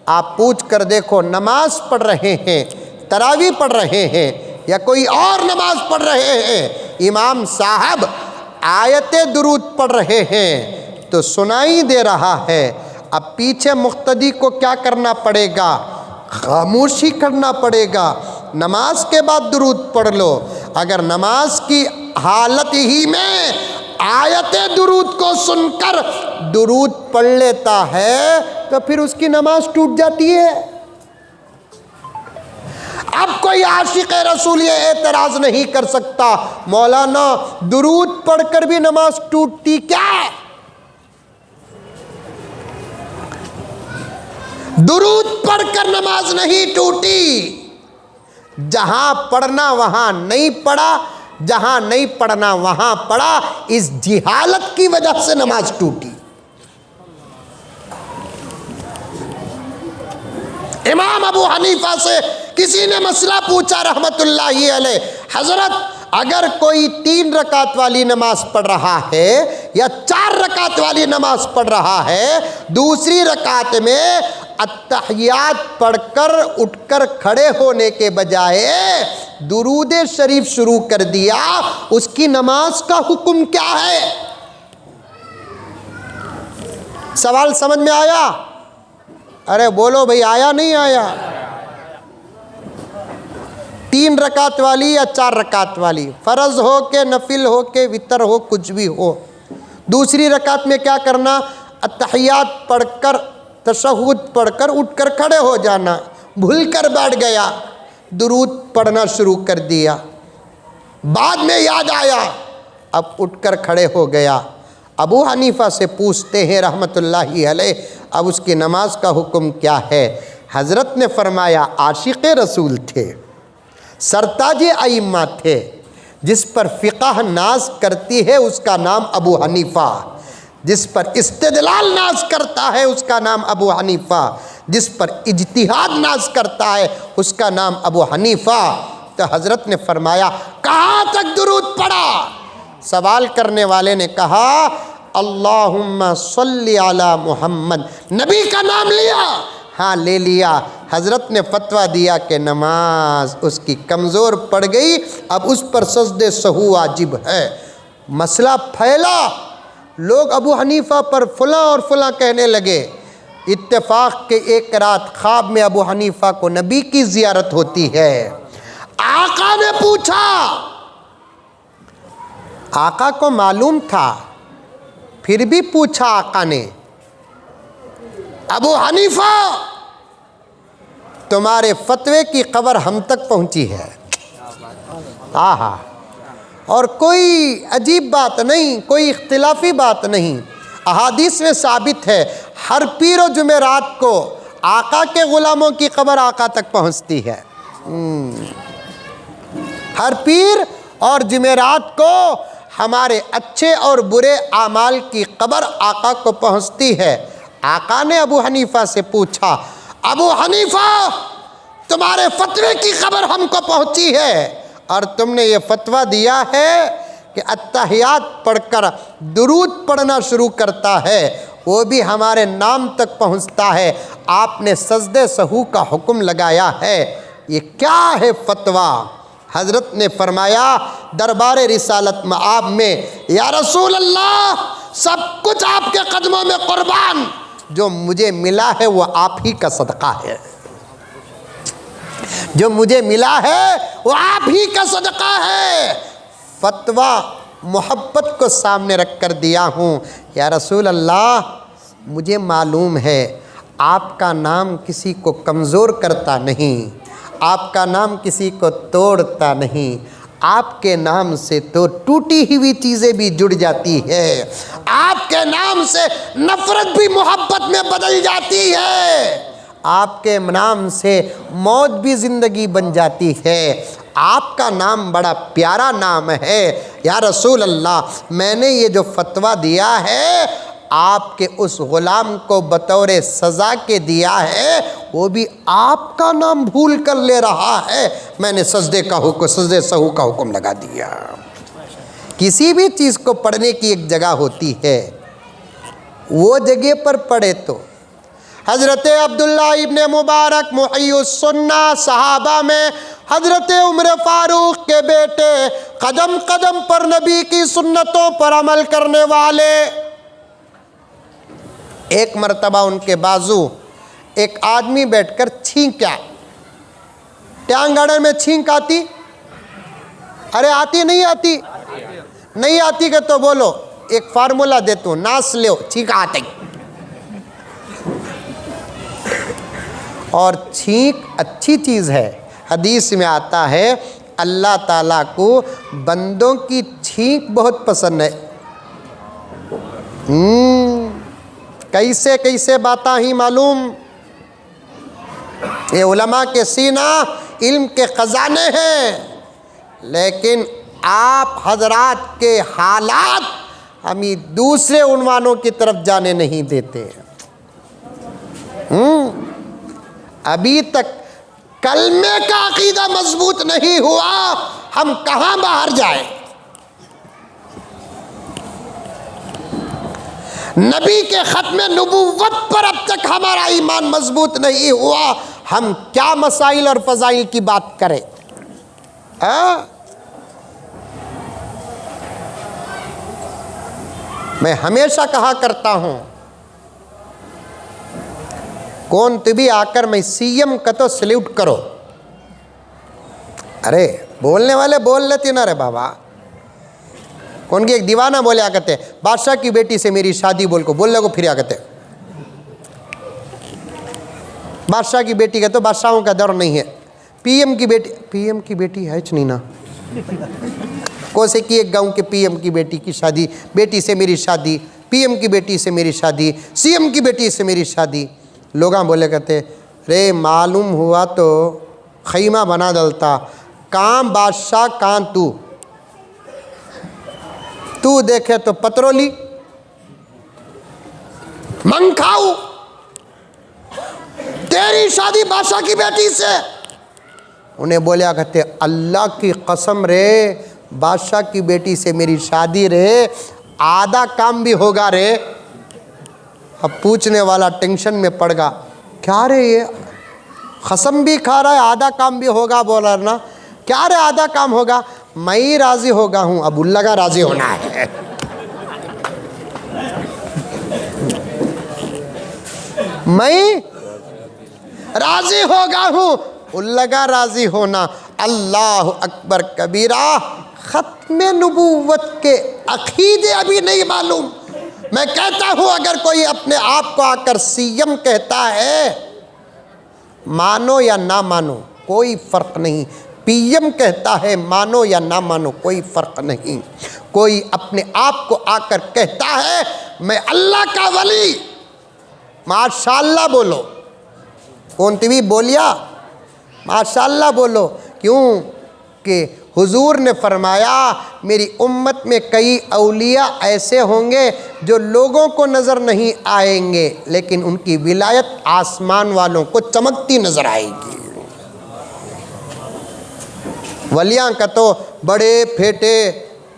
आप पूछ कर देखो, नमाज पढ़ रहे हैं, तरावी पढ़ रहे हैं या कोई और नमाज पढ़ रहे हैं, इमाम साहब आयते दुरूद पढ़ रहे हैं तो सुनाई दे रहा है। अब पीछे मुक्तदी को क्या करना पड़ेगा? खामोशी करना पड़ेगा। नमाज के बाद दुरूद पढ़ लो। अगर नमाज की हालत ही में आयते दुरूद को सुनकर दुरूद पढ़ लेता है तो फिर उसकी नमाज टूट जाती है। अब कोई आशिक रसूल ये एतराज नहीं कर सकता, मौलाना दुरूद पढ़कर भी नमाज टूटती क्या? दुरूद पढ़कर नमाज नहीं टूटी। जहां पढ़ना वहां नहीं पढ़ा, जहां नहीं पढ़ना वहां पढ़ा, इस जिहालत की वजह से नमाज टूटी। इमाम अबू हनीफा से किसी ने मसला पूछा रहमतुल्लाहि अलैह, हजरत अगर कोई 3 रकात वाली नमाज पढ़ रहा है या 4 रकात वाली नमाज पढ़ रहा है, दूसरी रकात में अत्तहियात पढ़कर उठकर खड़े होने के बजाय दुरूद शरीफ शुरू कर दिया, उसकी नमाज का हुक्म क्या है? सवाल समझ में आया? अरे बोलो भाई, आया नहीं आया? 3 रकात वाली या 4 रकात वाली, फ़र्ज़ हो के नफिल हो के वितर हो, कुछ भी हो, दूसरी रकात में क्या करना? अत्तहियात पढ़कर तशहुद पढ़कर उठकर खड़े हो जाना। भूल कर बैठ गया, दुरूद पढ़ना शुरू कर दिया, बाद में याद आया, अब उठकर खड़े हो गया। अबू हनीफा से पूछते हैं रहमतुल्लाहि अलैह, अब उसकी नमाज का हुक्म क्या है? हज़रत ने फरमाया, आशिक़ रसूल थे, सरताज अइम्मा थे, जिस पर फ़िक़ह नाज करती है उसका नाम अबू हनीफ़ा, जिस पर इस्तिदलाल नाज करता है उसका नाम अबू हनीफ़ा, जिस पर इज्तिहाद नाज करता है उसका नाम अबू हनीफ़ा। तो हज़रत ने फरमाया, कहाँ तक दुरूद पढ़ा? सवाल करने वाले ने कहा, अल्लाहुम्मा सल्ली अला मुहम्मद, नबी का नाम लिया? हाँ ले लिया। हज़रत ने फतवा दिया कि नमाज उसकी कमज़ोर पड़ गई, अब उस पर सजदे सहू वाजिब है। मसला फैला, लोग अबू हनीफ़ा पर फलां और फलां कहने लगे। इत्तेफाक के एक रात ख्वाब में अबू हनीफ़ा को नबी की ज़ियारत होती है। आका ने पूछा, आका को मालूम था, फिर भी पूछा आका ने, अबू हनीफ़ा तुम्हारे फतवे की खबर हम तक पहुंची है। आहा, और कोई अजीब बात नहीं, कोई इख्तिलाफी बात नहीं, अहादीस में साबित है, हर पीर और जुमेरात को आका के ग़ुलामों की खबर आका तक पहुंचती है। हर पीर और जुमेरात को हमारे अच्छे और बुरे आमाल की खबर आका को पहुंचती है। आका ने अबू हनीफ़ा से पूछा, अबू हनीफ़ा तुम्हारे फतवे की खबर हमको पहुंची है और तुमने ये फतवा दिया है कि अत्तहियात पढ़कर दुरूद पढ़ना शुरू करता है, वो भी हमारे नाम तक पहुंचता है। आपने सजदे सहू का हुक्म लगाया है, ये क्या है फतवा? हज़रत ने फरमाया दरबार रिसालत में आप में, या रसूल अल्लाह, सब कुछ आपके कदमों में कुर्बान, जो मुझे मिला है वो आप ही का सदका है, जो मुझे मिला है वो आप ही का सदका है। फतवा मोहब्बत को सामने रख कर दिया हूँ, या रसूल अल्लाह, मुझे मालूम है आपका नाम किसी को कमज़ोर करता नहीं, आपका नाम किसी को तोड़ता नहीं, आपके नाम से तो टूटी हुई चीज़ें भी जुड़ जाती है, आपके नाम से नफ़रत भी मोहब्बत में बदल जाती है, आपके नाम से मौत भी ज़िंदगी बन जाती है, आपका नाम बड़ा प्यारा नाम है। या रसूल अल्लाह, मैंने ये जो फतवा दिया है आपके उस ग़ुलाम को बतौर सज़ा के दिया है, वो भी आपका नाम भूल कर ले रहा है, मैंने सजदे सहू का हुक्म लगा दिया। किसी भी चीज़ को पढ़ने की एक जगह होती है, वो जगह पर पढ़े तो हज़रत अब्दुल्ला इब्ने मुबारक मुहय्युस सुन्ना सहाबा में हज़रत उमर फ़ारूक के बेटे, कदम कदम पर नबी की सुन्नतों पर अमल करने वाले। एक मर्तबा उनके बाजू एक आदमी बैठकर छींका। ट्यांग गार्डन में छींक आती? अरे आती नहीं आती? नहीं आती के तो बोलो, एक फार्मूला देता हूँ, नाच लो, छींक आती। और छींक अच्छी चीज़ है। हदीस में आता है अल्लाह ताला को बंदों की छींक बहुत पसंद है। कैसे कैसे बातें ही मालूम, ये उलमा के सीना इल्म के ख़जाने हैं, लेकिन आप हजरात के हालात हमें दूसरे उन्वानों की तरफ जाने नहीं देते। अभी तक कलमे का अकीदा मजबूत नहीं हुआ, हम कहाँ बाहर जाए। नबी के ख़त्म नबुव्वत पर अब तक हमारा ईमान मजबूत नहीं हुआ, हम क्या मसाइल और फ़ज़ाइल की बात करें। मैं हमेशा कहा करता हूँ, कौन भी आकर मैं सीएम का तो सल्यूट करो। अरे बोलने वाले बोल लेते ना रे बाबा। कौन की एक दीवाना बोले आ करते, बादशाह की बेटी से मेरी शादी बोल को बोलने को फिर आ करते। बादशाह की बेटी का तो बादशाहों का दौर नहीं है। पीएम की बेटी है नहीं ना। कोसे की एक गांव के पीएम की बेटी की शादी, बेटी से मेरी शादी, पीएम की बेटी से मेरी शादी, सीएम की बेटी से मेरी शादी। लोग बोले कहते, रे मालूम हुआ तो खैमा बना डलता, काम बादशाह कान तू देखे तो पतरोली मंखाऊ, तेरी शादी बादशाह की बेटी से। उन्हें बोलिया कहते, अल्लाह की कसम रे, बादशाह की बेटी से मेरी शादी रे, आधा काम भी होगा रे। अब पूछने वाला टेंशन में पड़ गया, क्या रे ये कसम भी खा रहा है, आधा काम भी होगा बोल रहा ना, क्या रे आधा काम होगा। मैं ही राजी होगा हूँ, अब उल्ला का राजी होना है। मैं राजी होगा हूँ, उल्ला का राजी होना। अल्लाह अकबर कबीरा। ख़त्म नबूवत के अकीदे अभी नहीं मालूम। मैं कहता हूँ, अगर कोई अपने आप को आकर सीएम कहता है, मानो या ना मानो कोई फ़र्क नहीं। पीएम कहता है, मानो या ना मानो कोई फ़र्क नहीं। कोई अपने आप को आकर कहता है, मैं अल्लाह का वली, माशाअल्लाह बोलो। कौन भी बोलिया माशाअल्लाह बोलो। क्यों कि हुजूर ने फरमाया, मेरी उम्मत में कई औलिया ऐसे होंगे जो लोगों को नज़र नहीं आएंगे, लेकिन उनकी विलायत आसमान वालों को चमकती नज़र आएगी। वलियाँ का तो बड़े फेटे,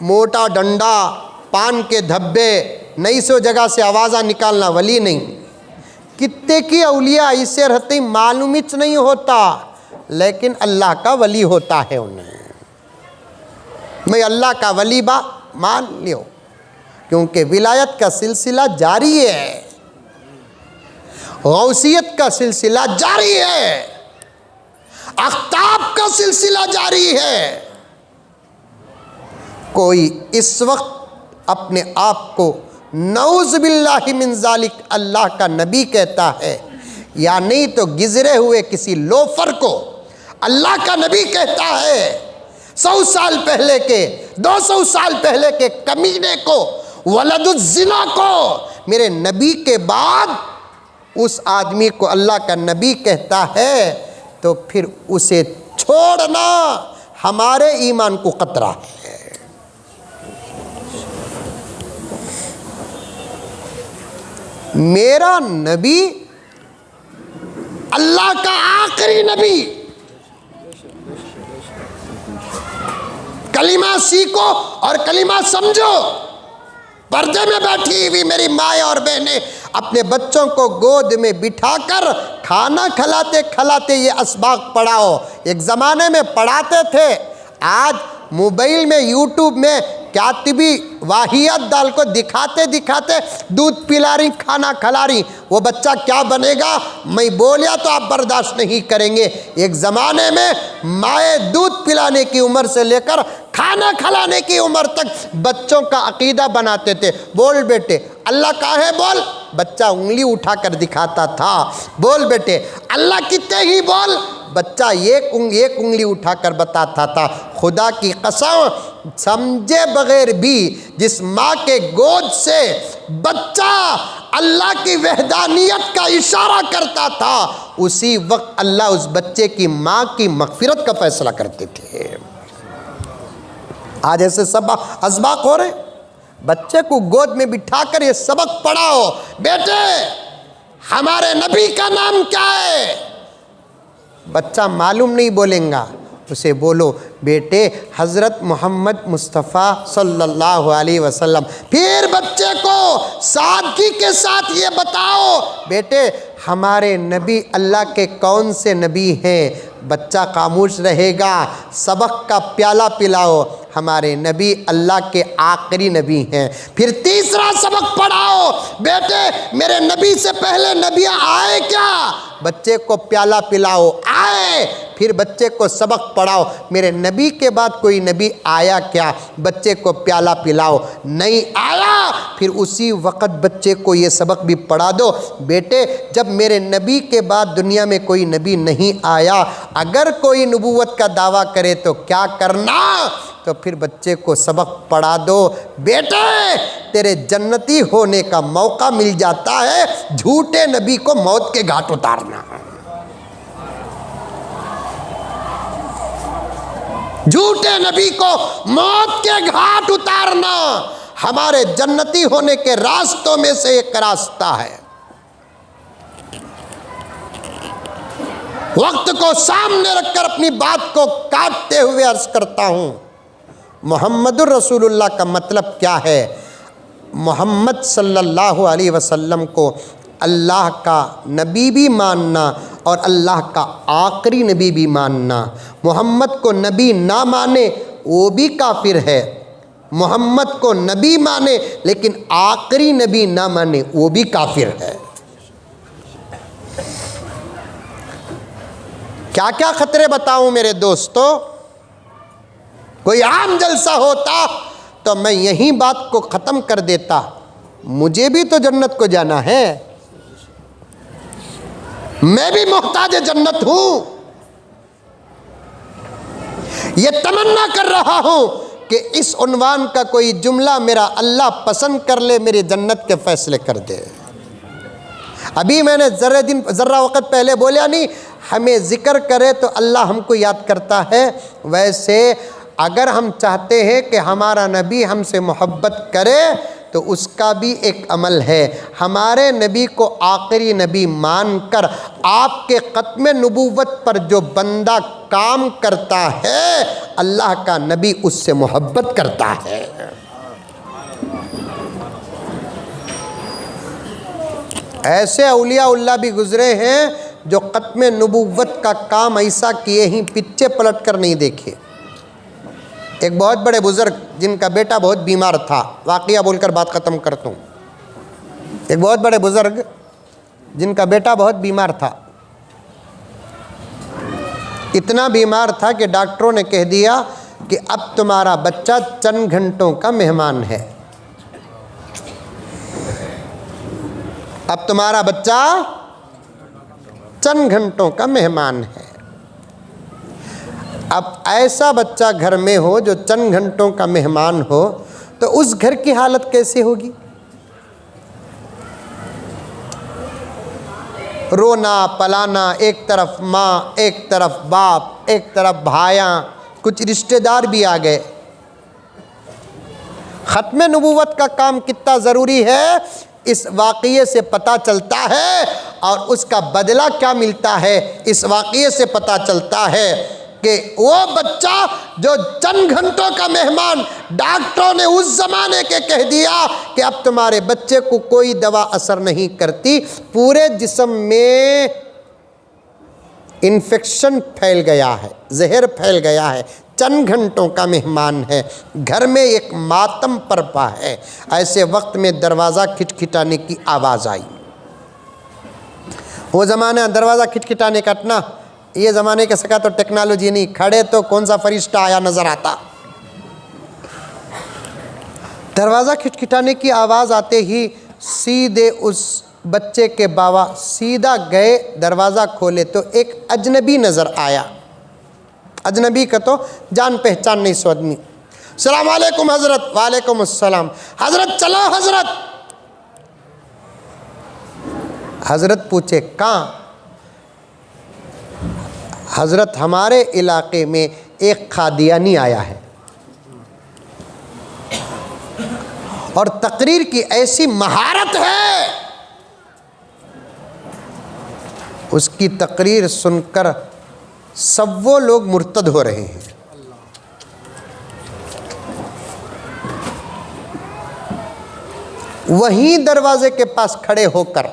मोटा डंडा, पान के धब्बे, नई सौ जगह से आवाज़ा निकालना वली नहीं। कितने की औलिया ऐसे रहते मालूम ही नहीं होता, लेकिन अल्लाह का वली होता है उन्हें। मैं अल्लाह का वली बा मान लियो, क्योंकि विलायत का सिलसिला जारी है, गौसियत का सिलसिला जारी है, अख्ताब का सिलसिला जारी है। कोई इस वक्त अपने आप को नऊज़ बिल्लाहि मिन ज़ालिक अल्लाह का नबी कहता है, या नहीं तो गिजरे हुए किसी लोफर को अल्लाह का नबी कहता है। 100 साल पहले के, 200 साल पहले के कमीने को, वलदुज़्ज़िना को मेरे नबी के बाद उस आदमी को अल्लाह का नबी कहता है, तो फिर उसे छोड़ना हमारे ईमान को खतरा है। मेरा नबी अल्लाह का आखिरी नबी, कलिमा सीखो और कलिमा समझो। पर्दे में बैठी हुई मेरी माएँ और बहनें अपने बच्चों को गोद में बिठाकर खाना खिलाते खिलाते ये असबाक पढ़ाओ। एक ज़माने में पढ़ाते थे, आज मोबाइल में यूट्यूब में कातिबी वाहियात डाल को दिखाते दिखाते दूध पिला रही, खाना खिला रही। वो बच्चा क्या बनेगा मैं बोलिया तो आप बर्दाश्त नहीं करेंगे। एक ज़माने में माए दूध पिलाने की उम्र से लेकर खाना खिलाने की उम्र तक बच्चों का अकीदा बनाते थे। बोल बेटे अल्लाह का है, बोल। बच्चा उंगली उठाकर दिखाता था। बोल बेटे अल्लाह कितने ही बोल। बच्चा एक उंगली उठाकर बताता था। खुदा की कसम समझे बगैर भी जिस माँ के गोद से बच्चा अल्लाह की वहदानियत का इशारा करता था, उसी वक्त अल्लाह उस बच्चे की माँ की मगफिरत का फैसला करते थे। आज ऐसे सब असबाक हो रहे। बच्चे को गोद में बिठाकर ये सबक पढ़ाओ, बेटे हमारे नबी का नाम क्या है। बच्चा मालूम नहीं बोलेगा, उसे बोलो बेटे हज़रत मोहम्मद मुस्तफ़ा सल्लल्लाहु अलैहि वसल्लम। फिर बच्चे को सादगी के साथ ये बताओ बेटे हमारे नबी अल्लाह के कौन से नबी हैं। बच्चा खामोश रहेगा। सबक का प्याला पिलाओ, हमारे नबी अल्लाह के आखिरी नबी हैं। फिर तीसरा सबक पढ़ाओ, बेटे मेरे नबी से पहले नबियाँ आए क्या। बच्चे को प्याला पिलाओ, आए। फिर बच्चे को सबक पढ़ाओ, मेरे नबी के बाद कोई नबी आया क्या। बच्चे को प्याला पिलाओ, नहीं आया। फिर उसी वक़्त बच्चे को ये सबक भी पढ़ा दो, बेटे जब मेरे नबी के बाद दुनिया में कोई नबी नहीं आया, अगर कोई नबूवत का दावा करे तो क्या करना। तो फिर बच्चे को सबक पढ़ा दो, बेटे तेरे जन्नती होने का मौका मिल जाता है, झूठे नबी को मौत के घाट उतारना। झूठे नबी को मौत के घाट उतारना हमारे जन्नती होने के रास्तों में से एक रास्ता है। वक्त को सामने रखकर अपनी बात को काटते हुए अर्ज करता हूं, मोहम्मदुर रसूलुल्लाह का मतलब क्या है। मोहम्मद सल्लल्लाहु अलैहि वसल्लम को अल्लाह का नबी भी मानना और अल्लाह का आखिरी नबी भी मानना। मोहम्मद को नबी ना माने वो भी काफिर है। मोहम्मद को नबी माने लेकिन आखिरी नबी ना माने वो भी काफिर है। क्या क्या खतरे बताऊं मेरे दोस्तों। कोई आम जलसा होता तो मैं यही बात को ख़त्म कर देता। मुझे भी तो जन्नत को जाना है, मैं भी मोहताज जन्नत हूं। ये तमन्ना कर रहा हूं कि इस उन्वान का कोई जुमला मेरा अल्लाह पसंद कर ले, मेरे जन्नत के फैसले कर दे। अभी मैंने ज़र्रा वक़्त पहले बोला नहीं, हमें ज़िक्र करे तो अल्लाह हमको याद करता है। वैसे अगर हम चाहते हैं कि हमारा नबी हमसे मोहब्बत करे तो उसका भी एक अमल है। हमारे नबी को आखिरी नबी मानकर आपके ख़त्म नबूवत पर जो बंदा काम करता है, अल्लाह का नबी उससे मोहब्बत करता है। ऐसे औलिया भी गुजरे हैं जो ख़त्म नबूवत का काम ऐसा किए ही पीछे पलट कर नहीं देखे। एक बहुत बड़े बुज़ुर्ग जिनका बेटा बहुत बीमार था, वाक़िया बोलकर बात ख़त्म करता हूँ। एक बहुत बड़े बुज़ुर्ग जिनका बेटा बहुत बीमार था, इतना बीमार था कि डॉक्टरों ने कह दिया कि अब तुम्हारा बच्चा चंद घंटों का मेहमान है। अब तुम्हारा बच्चा चंद घंटों का मेहमान है। अब ऐसा बच्चा घर में हो जो चंद घंटों का मेहमान हो, तो उस घर की हालत कैसे होगी? रोना पलाना, एक तरफ माँ, एक तरफ बाप, एक तरफ भाइयाँ, कुछ रिश्तेदार भी आ गए। ख़त्म नबूवत का काम कितना ज़रूरी है, इस वाक़ये से पता चलता है, और उसका बदला क्या मिलता है इस वाक़ये से पता चलता है कि वो बच्चा जो चंद घंटों का मेहमान, डॉक्टरों ने उस ज़माने के कह दिया कि अब तुम्हारे बच्चे को कोई दवा असर नहीं करती, पूरे जिस्म में इन्फेक्शन फैल गया है, जहर फैल गया है, चंद घंटों का मेहमान है, घर में एक मातम बरपा है। ऐसे वक्त में दरवाज़ा खिटखिटाने की आवाज़ आई। वो ज़माना दरवाज़ा खिटखिटाने कटना, ये ज़माने के सका तो टेक्नोलॉजी नहीं, खड़े तो कौन सा फरिश्ता आया नज़र आता। दरवाज़ा खिटखिटाने की आवाज़ आते ही सीधे उस बच्चे के बाबा सीधा गए, दरवाज़ा खोले तो एक अजनबी नज़र आया। अजनबी का तो जान पहचान नहीं सो आदमी। सलाम वालेकुम हज़रत। वालेकुम अस्सलाम। हज़रत चलो हज़रत। हज़रत पूछे कहाँ? हज़रत हमारे इलाके में एक कादियानी आया है और तकरीर की ऐसी महारत है, उसकी तकरीर सुनकर सब वो लोग मुर्तद हो रहे हैं। वहीं दरवाजे के पास खड़े होकर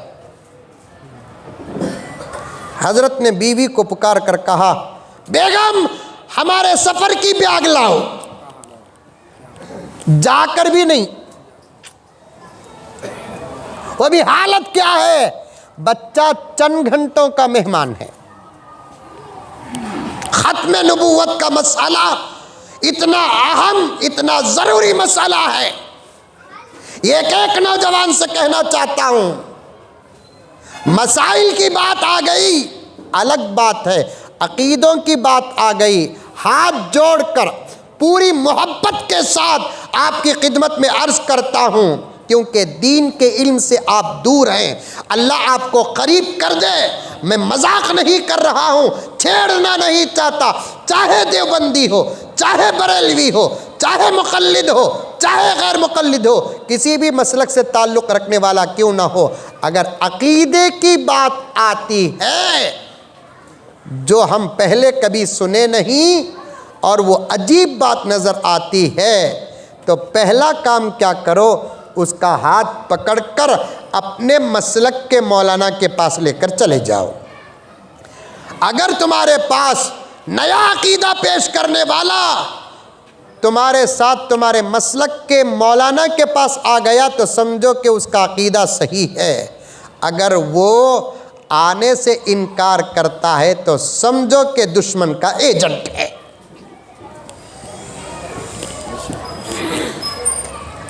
हजरत ने बीवी को पुकार कर कहा, बेगम हमारे सफर की बैग लाओ। जाकर भी नहीं, वो भी हालत क्या है, बच्चा चंद घंटों का मेहमान है। खत्म नबूवत का मसाला इतना अहम, इतना जरूरी मसाला है। एक नौजवान से कहना चाहता हूं, मसाइल की बात आ गई अलग बात है, अकीदों की बात आ गई, हाथ जोड़कर पूरी मोहब्बत के साथ आपकी खिदमत में अर्ज करता हूं, क्योंकि दीन के इल्म से आप दूर हैं। अल्लाह आपको करीब कर दे। मैं मजाक नहीं कर रहा हूँ, छेड़ना नहीं चाहता। चाहे देवबंदी हो, चाहे बरेलवी हो, चाहे मुक़ल्लिद हो, चाहे गैर मुक़ल्लिद हो, किसी भी मसलक से ताल्लुक़ रखने वाला क्यों ना हो, अगर अक़ीदे की बात आती है जो हम पहले कभी सुने नहीं और वो अजीब बात नज़र आती है, तो पहला काम क्या करो, उसका हाथ पकड़कर अपने मसलक के मौलाना के पास लेकर चले जाओ। अगर तुम्हारे पास नया अकीदा पेश करने वाला तुम्हारे साथ तुम्हारे मसलक के मौलाना के पास आ गया तो समझो कि उसका अकीदा सही है। अगर वो आने से इनकार करता है तो समझो कि दुश्मन का एजेंट है।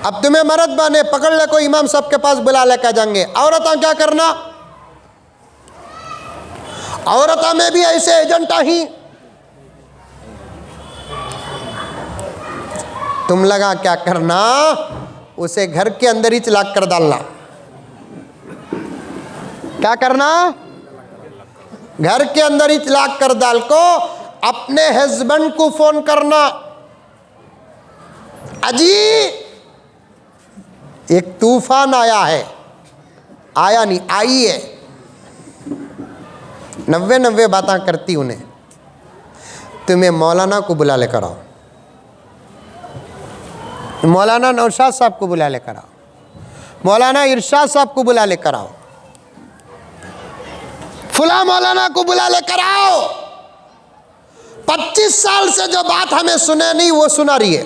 अब तुम्हें मर्द बने पकड़ ले, कोई इमाम साहब के पास बुला लेकर जाएंगे। औरता क्या करना, औरता में भी ऐसे एजेंट ही। तुम लगा क्या करना, उसे घर के अंदर ही चलाक कर डालना। क्या करना, घर के अंदर ही चलाक कर डाल को अपने हस्बैंड को फोन करना, अजी एक तूफान आया है, आया नहीं आई है। 90 बातें करती उन्हें, तुम्हें मौलाना को बुला लेकर आओ, मौलाना नौशाद साहब को बुला लेकर आओ, मौलाना इरशाद साहब को बुला लेकर आओ, फुला मौलाना को बुला लेकर आओ। 25 साल से जो बात हमें सुने नहीं वो सुना रही है,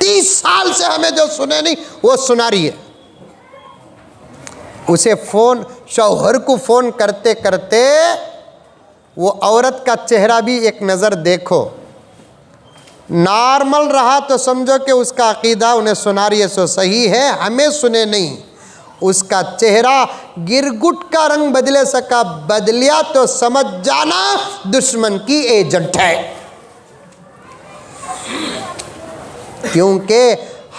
30 साल से हमें जो सुने नहीं वो सुना रही है। उसे फ़ोन, शौहर को फ़ोन करते करते वो औरत का चेहरा भी एक नज़र देखो, नॉर्मल रहा तो समझो कि उसका अकीदा उन्हें सुना रही है सो सही है, हमें सुने नहीं। उसका चेहरा गिरगुट का रंग बदले सका, बदलिया तो समझ जाना दुश्मन की एजेंट है, क्योंकि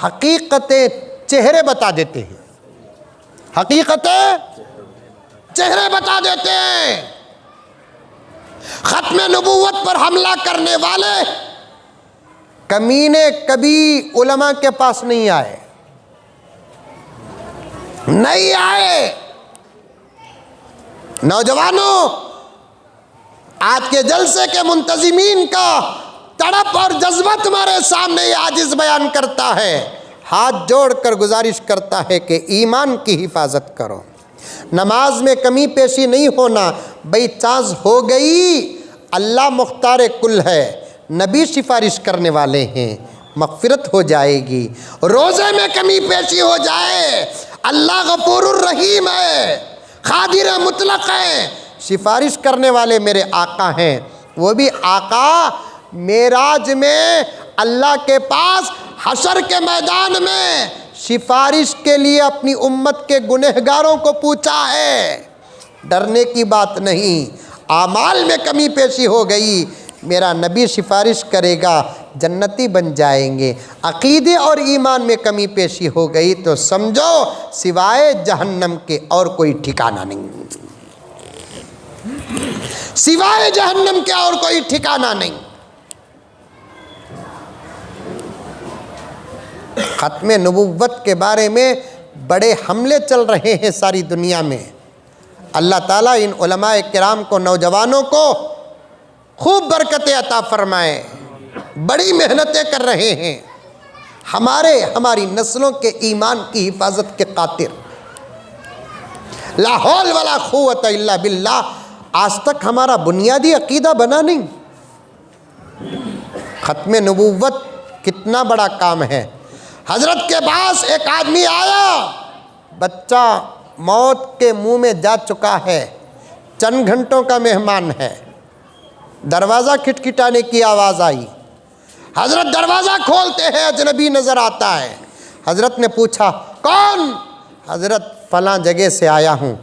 हकीकतें चेहरे बता देते हैं, हकीकतें चेहरे बता देते हैं। खत्म नबूवत पर हमला करने वाले कमीने कभी उलमा के पास नहीं आए, नहीं आए। नौजवानों, आज के जलसे के मुंतजिमीन का तड़प और जज्बा तुम्हारे सामने आजिज बयान करता है, हाथ जोड़कर गुजारिश करता है कि ईमान की हिफाजत करो, नमाज में कमी पेशी नहीं होना। भाई चांस हो गई, अल्लाह मुख्तार कुल है, नबी सिफारिश करने वाले हैं, मग़फ़िरत हो जाएगी। रोज़े में कमी पेशी हो जाए, अल्लाह गफूरुर रहीम है, खादिर मुतलक है, सिफारिश करने वाले मेरे आका हैं। वो भी आका मेराज में अल्लाह के पास हशर के मैदान में सिफारिश के लिए अपनी उम्मत के गुनहगारों को पूछा है। डरने की बात नहीं, आमाल में कमी पेशी हो गई, मेरा नबी सिफारिश करेगा, जन्नती बन जाएंगे। अक़ीदे और ईमान में कमी पेशी हो गई तो समझो सिवाय जहन्नम के और कोई ठिकाना नहीं, सिवाय जहन्नम के और कोई ठिकाना नहीं। ख़त्म नबुव्वत के बारे में बड़े हमले चल रहे हैं सारी दुनिया में। अल्लाह ताला इन उलमाए किराम को, नौजवानों को खूब बरकतें अता फरमाए, बड़ी मेहनतें कर रहे हैं हमारी नस्लों के ईमान की हिफाजत के खातिर। ला हौल वला कुव्वत इल्ला बिल्लाह। आज तक हमारा बुनियादी अकीदा बना नहीं। ख़त्म नबुव्वत कितना बड़ा काम है। हज़रत के पास एक आदमी आया, बच्चा मौत के मुंह में जा चुका है, चंद घंटों का मेहमान है। दरवाज़ा खिटखिटाने की आवाज़ आई, हज़रत दरवाज़ा खोलते हैं, अजनबी नज़र आता है। हज़रत ने पूछा कौन? हज़रत फ़लाँ जगह से आया हूँ।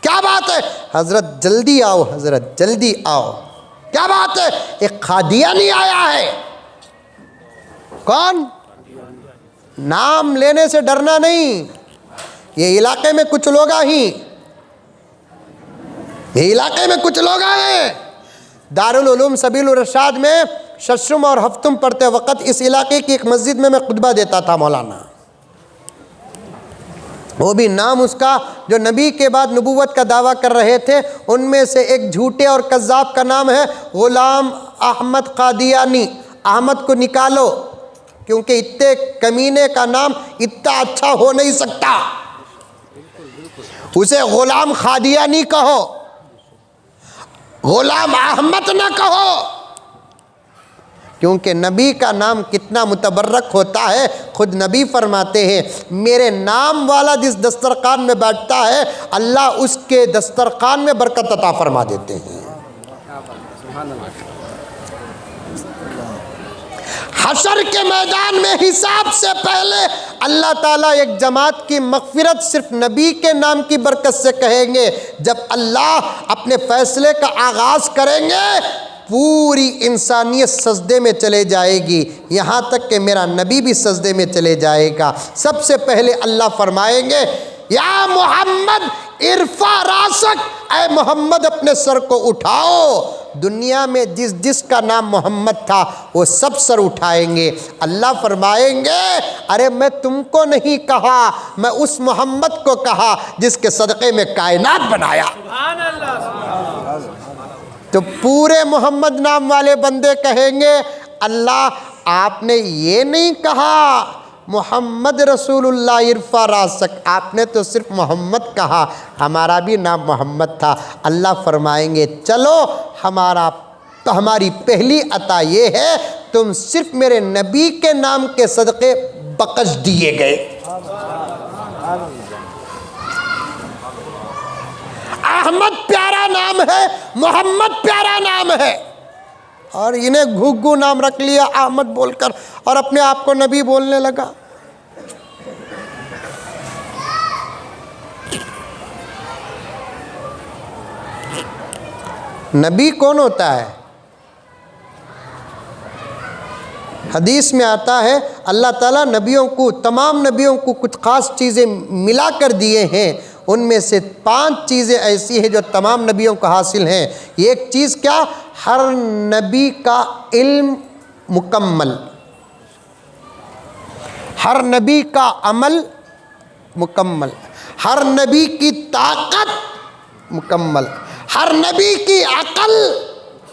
क्या बात है? हज़रत जल्दी आओ, हज़रत जल्दी आओ। क्या बात है? एक खादियानी आया है। कौन? नाम लेने से डरना नहीं, ये इलाके में कुछ लोग ही, ये इलाके में कुछ लोग आए। दारुल उलूम सबील रशाद में शशरुम और हफ्तुम पढ़ते वक़्त इस इलाके की एक मस्जिद में मैं खुतबा देता था मौलाना। वो भी नाम उसका जो नबी के बाद नबूवत का दावा कर रहे थे, उनमें से एक झूठे और कज़्ज़ाब का नाम है ग़ुलाम अहमद क़ादियानी। अहमद को निकालो, क्योंकि इतने कमीने का नाम इतना अच्छा हो नहीं सकता। उसे ग़ुलाम क़ादियानी कहो, ग़ुलाम अहमद न कहो, क्योंकि नबी का नाम कितना मुतबर्रक होता है। खुद नबी फरमाते हैं, मेरे नाम वाला जिस दस्तरखान में बैठता है, अल्लाह उसके दस्तरखान में बरकत अता फरमा देते हैं। हशर के मैदान में हिसाब से पहले अल्लाह ताला एक जमात की मग़फ़िरत सिर्फ नबी के नाम की बरकत से कहेंगे। जब अल्लाह अपने फ़ैसले का आगाज़ करेंगे, पूरी इंसानियत सजदे में चले जाएगी, यहाँ तक कि मेरा नबी भी सजदे में चले जाएगा। सबसे पहले अल्लाह फरमाएंगे, या मोहम्मद इरफा रासक, ऐ मोहम्मद अपने सर को उठाओ। दुनिया में जिस जिसका नाम मोहम्मद था वो सब सर उठाएंगे। अल्लाह फरमाएंगे, अरे मैं तुमको नहीं कहा, मैं उस मोहम्मद को कहा जिसके सदक़े में कायनात बनाया। तो पूरे मोहम्मद नाम वाले बंदे कहेंगे, अल्लाह आपने ये नहीं कहा मोहम्मद रसूलुल्लाह इरफा रासक, आपने तो सिर्फ मोहम्मद कहा, हमारा भी नाम मोहम्मद था। अल्लाह फरमाएंगे, चलो हमारा तो हमारी पहली अता ये है, तुम सिर्फ मेरे नबी के नाम के सदक़े बख्श दिए गए। अहमद प्यारा नाम है, मोहम्मद प्यारा नाम है, और इन्हें घुग्गू नाम रख लिया अहमद बोलकर, और अपने आप को नबी बोलने लगा। नबी कौन होता है? हदीस में आता है अल्लाह ताला नबियों को, तमाम नबियों को कुछ ख़ास चीज़ें मिला कर दिए हैं। उनमें से 5 चीज़ें ऐसी हैं जो तमाम नबियों को हासिल हैं। एक चीज़ क्या? हर नबी का इल्म मुकम्मल, हर नबी का अमल मुकम्मल, हर नबी की ताकत मुकम्मल, हर नबी की अकल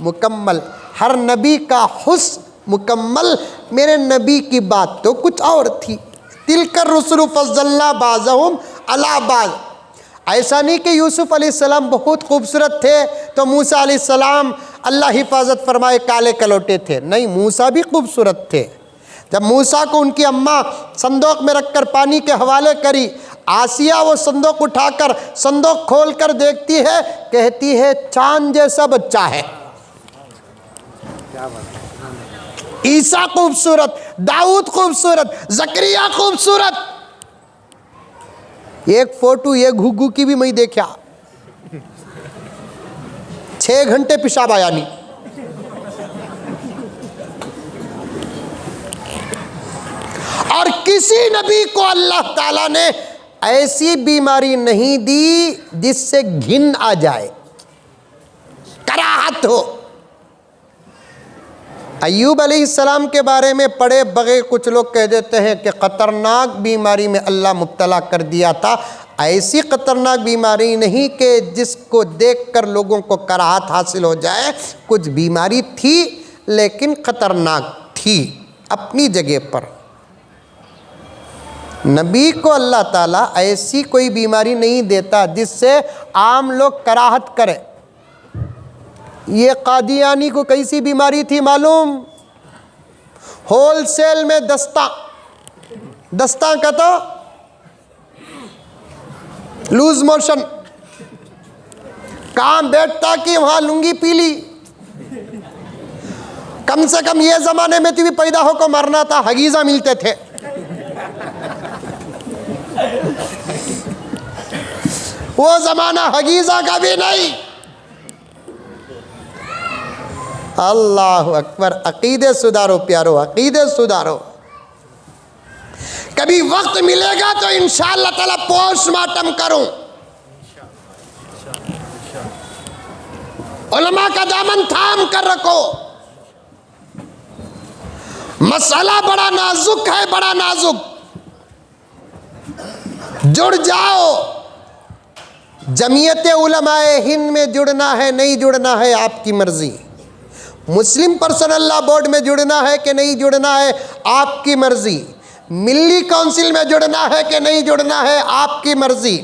मुकम्मल, हर नबी का हुस्न मुकम्मल। मेरे नबी की बात तो कुछ और थी। तिलकर रुसुल फज़्ज़लना बाज़हुम अला बाज़। ऐसा नहीं कि यूसुफ़ अलैहिस्सलाम बहुत खूबसूरत थे तो मूसा अलैहिस्सलाम अल्लाह हिफाजत फरमाए काले कलोटे थे। नहीं, मूसा भी खूबसूरत थे। जब मूसा को उनकी अम्मा संदूक में रखकर पानी के हवाले करी, आसिया वो संदूक उठाकर संदूक खोल कर देखती है, कहती है चांद जैसा बच्चा है। ईसा खूबसूरत, दाऊद खूबसूरत, ज़करिया खूबसूरत। एक फोटो ये घुग्गू की भी मैं देखा, 6 घंटे पेशाब आया नहीं। और किसी नबी को अल्लाह ताला ने ऐसी बीमारी नहीं दी जिससे घिन आ जाए, कराहत हो। अय्यूब अलैहिस्सलाम के बारे में पढ़े बगैर कुछ लोग कह देते हैं कि ख़तरनाक बीमारी में अल्लाह मुब्तला कर दिया था। ऐसी ख़तरनाक बीमारी नहीं कि जिसको देखकर लोगों को कराहत हासिल हो जाए। कुछ बीमारी थी लेकिन ख़तरनाक थी अपनी जगह पर। नबी को अल्लाह ताला ऐसी कोई बीमारी नहीं देता जिससे आम लोग कराहत करें। ये कादियानी को कैसी बीमारी थी मालूम? होलसेल में दस्ता का तो लूज मोशन, कहाँ बैठता कि वहां लुंगी पीली। कम से कम ये जमाने में तो भी पैदा होकर मरना था, हगीजा मिलते थे। वो जमाना हगीजा का भी नहीं। अल्लाह अकबर। अकीदे सुधारो प्यारो, अकीदे सुधारो। कभी वक्त मिलेगा तो इंशाअल्लाह ताला पोस्टमार्टम करूं। उलमा का दामन थाम कर रखो। मसला बड़ा नाजुक है, बड़ा नाजुक। जुड़ जाओ। जमीयत उलमाए हिंद में जुड़ना है, नहीं जुड़ना है आपकी मर्जी। मुस्लिम पर्सनल लॉ बोर्ड में जुड़ना है कि नहीं जुड़ना है आपकी मर्जी। मिल्ली काउंसिल में जुड़ना है कि नहीं जुड़ना है आपकी मर्जी।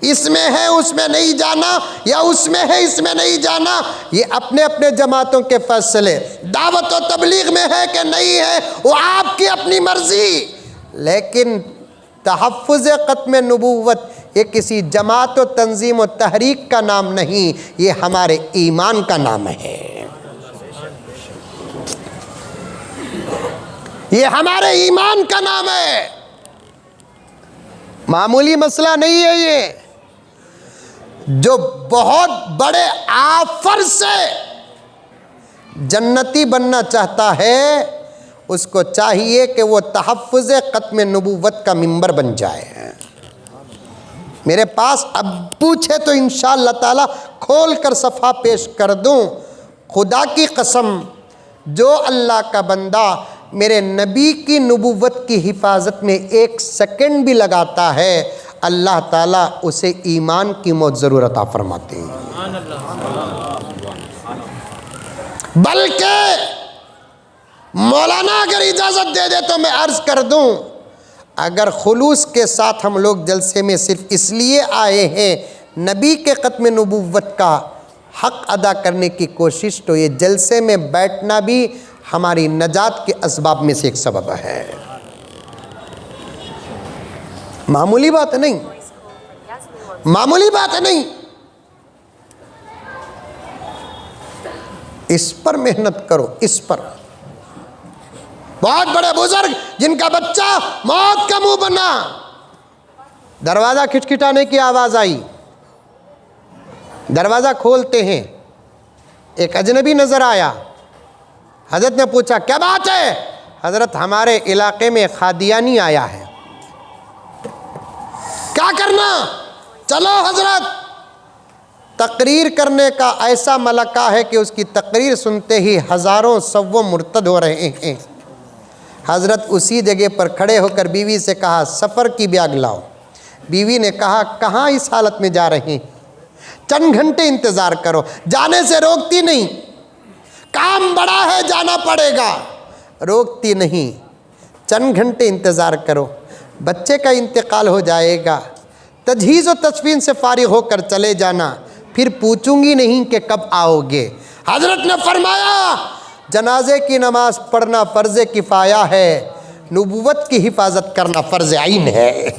इसमें है उसमें नहीं जाना, या उसमें है इसमें नहीं जाना, ये अपने अपने जमातों के फैसले। दावत और तबलीग में है कि नहीं है वो आपकी अपनी मर्जी। लेकिन तहफ़्फ़ुज़ ख़त्म नबूवत ये किसी जमात और तंजीम और तहरीक का नाम नहीं, ये हमारे ईमान का नाम है। ये हमारे ईमान का नाम है। मामूली मसला नहीं है ये। जो बहुत बड़े आफर से जन्नती बनना चाहता है उसको चाहिए कि वो तहफ़्फ़ुज़ ख़त्म नबूवत का मिंबर बन जाए। मेरे पास अब पूछे तो इंशाअल्लाह ताला खोल कर सफ़ा पेश कर दूं। खुदा की कसम, जो अल्लाह का बंदा मेरे नबी की नबूवत की हिफाजत में 1 सेकंड भी लगाता है, अल्लाह ताला उसे ईमान की मौत ज़रूर अता फरमाते हैं। बल्कि मौलाना अगर इजाज़त दे दे तो मैं अर्ज़ कर दूं, अगर खुलूस के साथ हम लोग जलसे में सिर्फ इसलिए आए हैं नबी के ख़त्म नबूवत का हक़ अदा करने की कोशिश, तो ये जलसे में बैठना भी हमारी नजात के असबाब में से एक सबब है। मामूली बात नहीं, मामूली बात नहीं। इस पर मेहनत करो, इस पर। बहुत बड़े बुजुर्ग जिनका बच्चा मौत का मुंह बना, दरवाजा खिटखिटाने की आवाज आई, दरवाजा खोलते हैं, एक अजनबी नजर आया। हजरत ने पूछा क्या बात है? हजरत हमारे इलाके में खादियानी आया है। क्या करना? चलो हजरत, तकरीर करने का ऐसा मलका है कि उसकी तकरीर सुनते ही हजारों सव्वों मुर्तद हो रहे हैं। हजरत उसी जगह पर खड़े होकर बीवी से कहा सफ़र की बैग लाओ। बीवी ने कहा कहाँ इस हालत में जा रहे हैं? चंद घंटे इंतज़ार करो, जाने से रोकती नहीं, काम बड़ा है जाना पड़ेगा, रोकती नहीं। चंद घंटे इंतज़ार करो, बच्चे का इंतकाल हो जाएगा, तजहीज़ व तस्वीन से फारिग होकर चले जाना, फिर पूछूंगी नहीं कि कब आओगे। हजरत ने फरमाया जनाजे की नमाज पढ़ना फ़र्ज़ किफ़ाया है, नबूवत की हिफाजत करना फ़र्ज़ आइन है।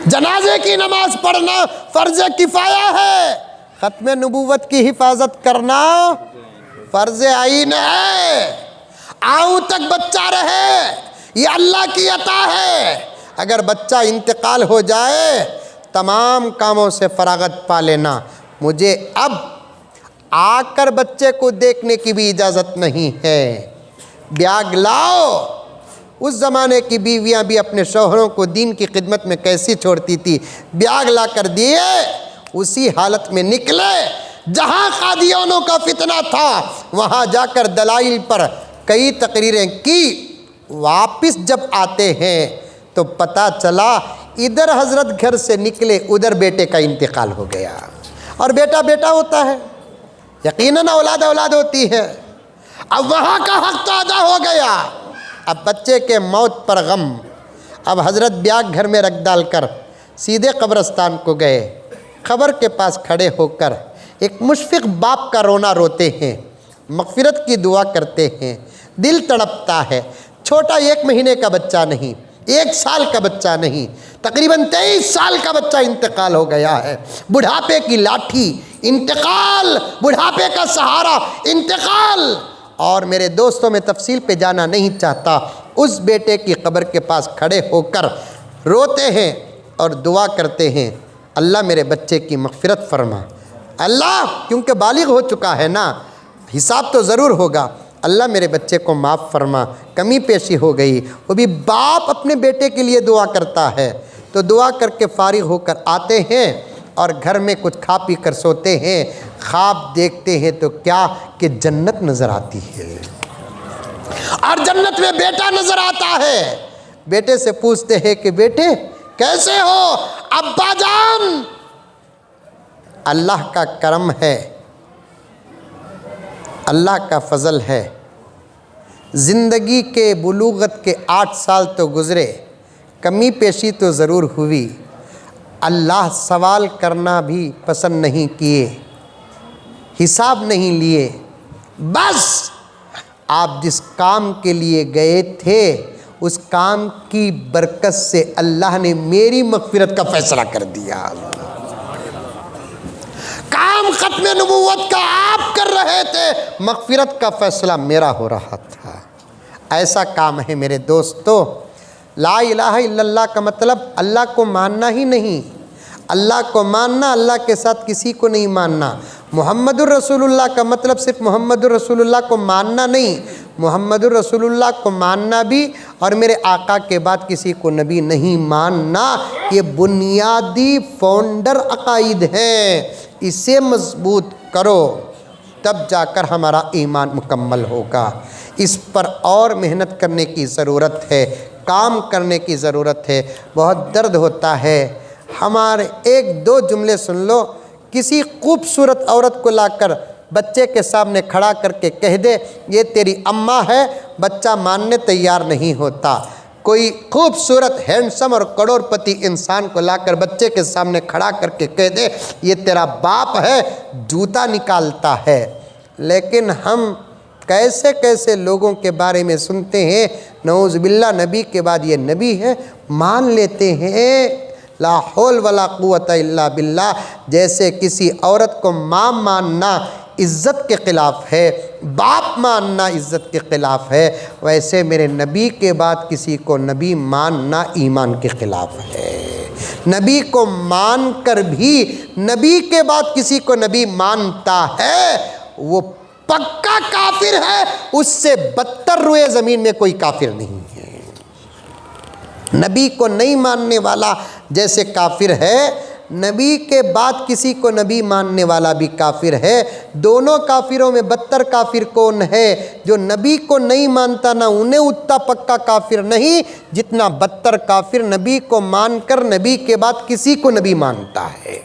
जनाजे की नमाज पढ़ना फ़र्ज़ किफ़ाया है, ख़त्म नबूवत की हिफाजत करना फ़र्ज़ आइन है। आऊँ तक बच्चा रहे, ये अल्लाह की अता है। अगर बच्चा इंतकाल हो जाए, तमाम कामों से फरागत पा लेना। मुझे अब आकर बच्चे को देखने की भी इजाज़त नहीं है। ब्याग लाओ। उस ज़माने की बीवियां भी अपने शौहरों को दीन की खिदमत में कैसी छोड़ती थी। ब्याग ला कर दिए, उसी हालत में निकले जहां कादियानों का फितना था, वहां जाकर दलाइल पर कई तकरीरें की। वापिस जब आते हैं तो पता चला इधर हजरत घर से निकले, उधर बेटे का इंतकाल हो गया। और बेटा बेटा होता है, यकीनन औलाद औलाद होती है। अब वहाँ का हक तो अदा हो गया, अब बच्चे के मौत पर गम। अब हजरत ब्याग घर में रख डाल कर सीधे कब्रस्तान को गए। खबर के पास खड़े होकर एक मुशफिक बाप का रोना रोते हैं, मग़फ़िरत की दुआ करते हैं। दिल तड़पता है। छोटा 1 महीने का बच्चा नहीं, 1 साल का बच्चा नहीं, तकरीबन 23 साल का बच्चा इंतकाल हो गया है। बुढ़ापे की लाठी इंतकाल, बुढ़ापे का सहारा इंतकाल। और मेरे दोस्तों, में तफसील पे जाना नहीं चाहता। उस बेटे की कब्र के पास खड़े होकर रोते हैं और दुआ करते हैं, अल्लाह मेरे बच्चे की मग़फ़िरत फरमा। अल्लाह, क्योंकि बालिग हो चुका है ना, हिसाब तो ज़रूर होगा। अल्लाह मेरे बच्चे को माफ़ फरमा, कमी पेशी हो गई। वो भी बाप अपने बेटे के लिए दुआ करता है। तो दुआ करके फारिग होकर आते हैं और घर में कुछ खा पी कर सोते हैं। ख्वाब देखते हैं तो क्या कि जन्नत नज़र आती है और जन्नत में बेटा नज़र आता है। बेटे से पूछते हैं कि बेटे कैसे हो? अब्बा जान, अल्लाह का करम है, अल्लाह का फ़ज़ल है। ज़िंदगी के बुलूगत के 8 साल तो गुज़रे, कमी पेशी तो ज़रूर हुई। अल्लाह सवाल करना भी पसंद नहीं किए, हिसाब नहीं लिए। बस आप जिस काम के लिए गए थे, उस काम की बरकत से अल्लाह ने मेरी मग़फ़िरत का फ़ैसला कर दिया। काम ख़त्म नबूवत का आप कर रहे थे, मग़फ़िरत का फ़ैसला मेरा हो रहा था। ऐसा काम है मेरे दोस्तों। ला इलाहा इल्लल्लाह का मतलब अल्लाह को मानना ही नहीं, अल्लाह को मानना, अल्लाह के साथ किसी को नहीं मानना। मुहम्मदुर रसूलुल्लाह का मतलब सिर्फ मुहम्मदुर रसूलुल्लाह को मानना नहीं, मुहम्मदुर रसूलुल्लाह को मानना भी और मेरे आका के बाद किसी को नबी नहीं मानना। ये बुनियादी फाउंडर अकाइद हैं। इसे मजबूत करो, तब जाकर हमारा ईमान मुकम्मल होगा। इस पर और मेहनत करने की ज़रूरत है, काम करने की ज़रूरत है। बहुत दर्द होता है। हमारे 1-2 जुमले सुन लो। किसी खूबसूरत औरत को लाकर बच्चे के सामने खड़ा करके कह दे ये तेरी अम्मा है, बच्चा मानने तैयार नहीं होता। कोई खूबसूरत हैंडसम और करोड़पति इंसान को लाकर बच्चे के सामने खड़ा करके कह दे ये तेरा बाप है, जूता निकालता है। लेकिन हम कैसे कैसे लोगों के बारे में सुनते हैं, नऊज़ बिल्लाह नबी के बाद ये नबी है मान लेते हैं। ला हौल वला कुव्वत इल्ला बिल्लाह। जैसे किसी औरत को माँ मानना इज़्ज़त के ख़िलाफ़ है, बाप मानना इज़्ज़त के ख़िलाफ़ है, वैसे मेरे नबी के बाद किसी को नबी मानना ईमान के ख़िलाफ़ है। नबी को मान कर भी नबी के बाद किसी को नबी मानता है वो पक्का काफिर है, उससे बदतर रुए ज़मीन में कोई काफिर नहीं है। नबी को नहीं मानने वाला जैसे काफिर है, नबी के बाद किसी को नबी मानने वाला भी काफिर है। दोनों काफिरों में बदतर काफिर कौन है? जो नबी को नहीं मानता ना उन्हें उतना पक्का काफिर नहीं जितना बदतर काफिर नबी को मानकर नबी के बाद किसी को नबी मानता है।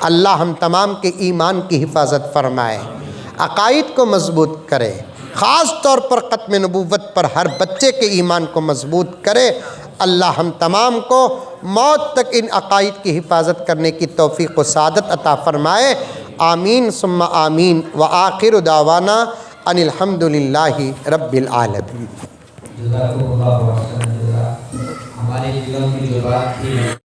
अल्लाह हम तमाम के ईमान की हिफाजत फरमाए, अकाइद को मजबूत करे, ख़ास तौर पर ख़त्म नबूवत पर हर बच्चे के ईमान को मजबूत करे। अल्लाह हम तमाम को मौत तक इन अकाइद की हिफाजत करने की तौफ़ीक़ व सादत अता फ़रमाए। आमीन सुम्मा आमीन। व आखिर दावाना अनिल हम्दुलिल्लाहि रब्बिल आलमीन। हमारे जीवन की जो बात थी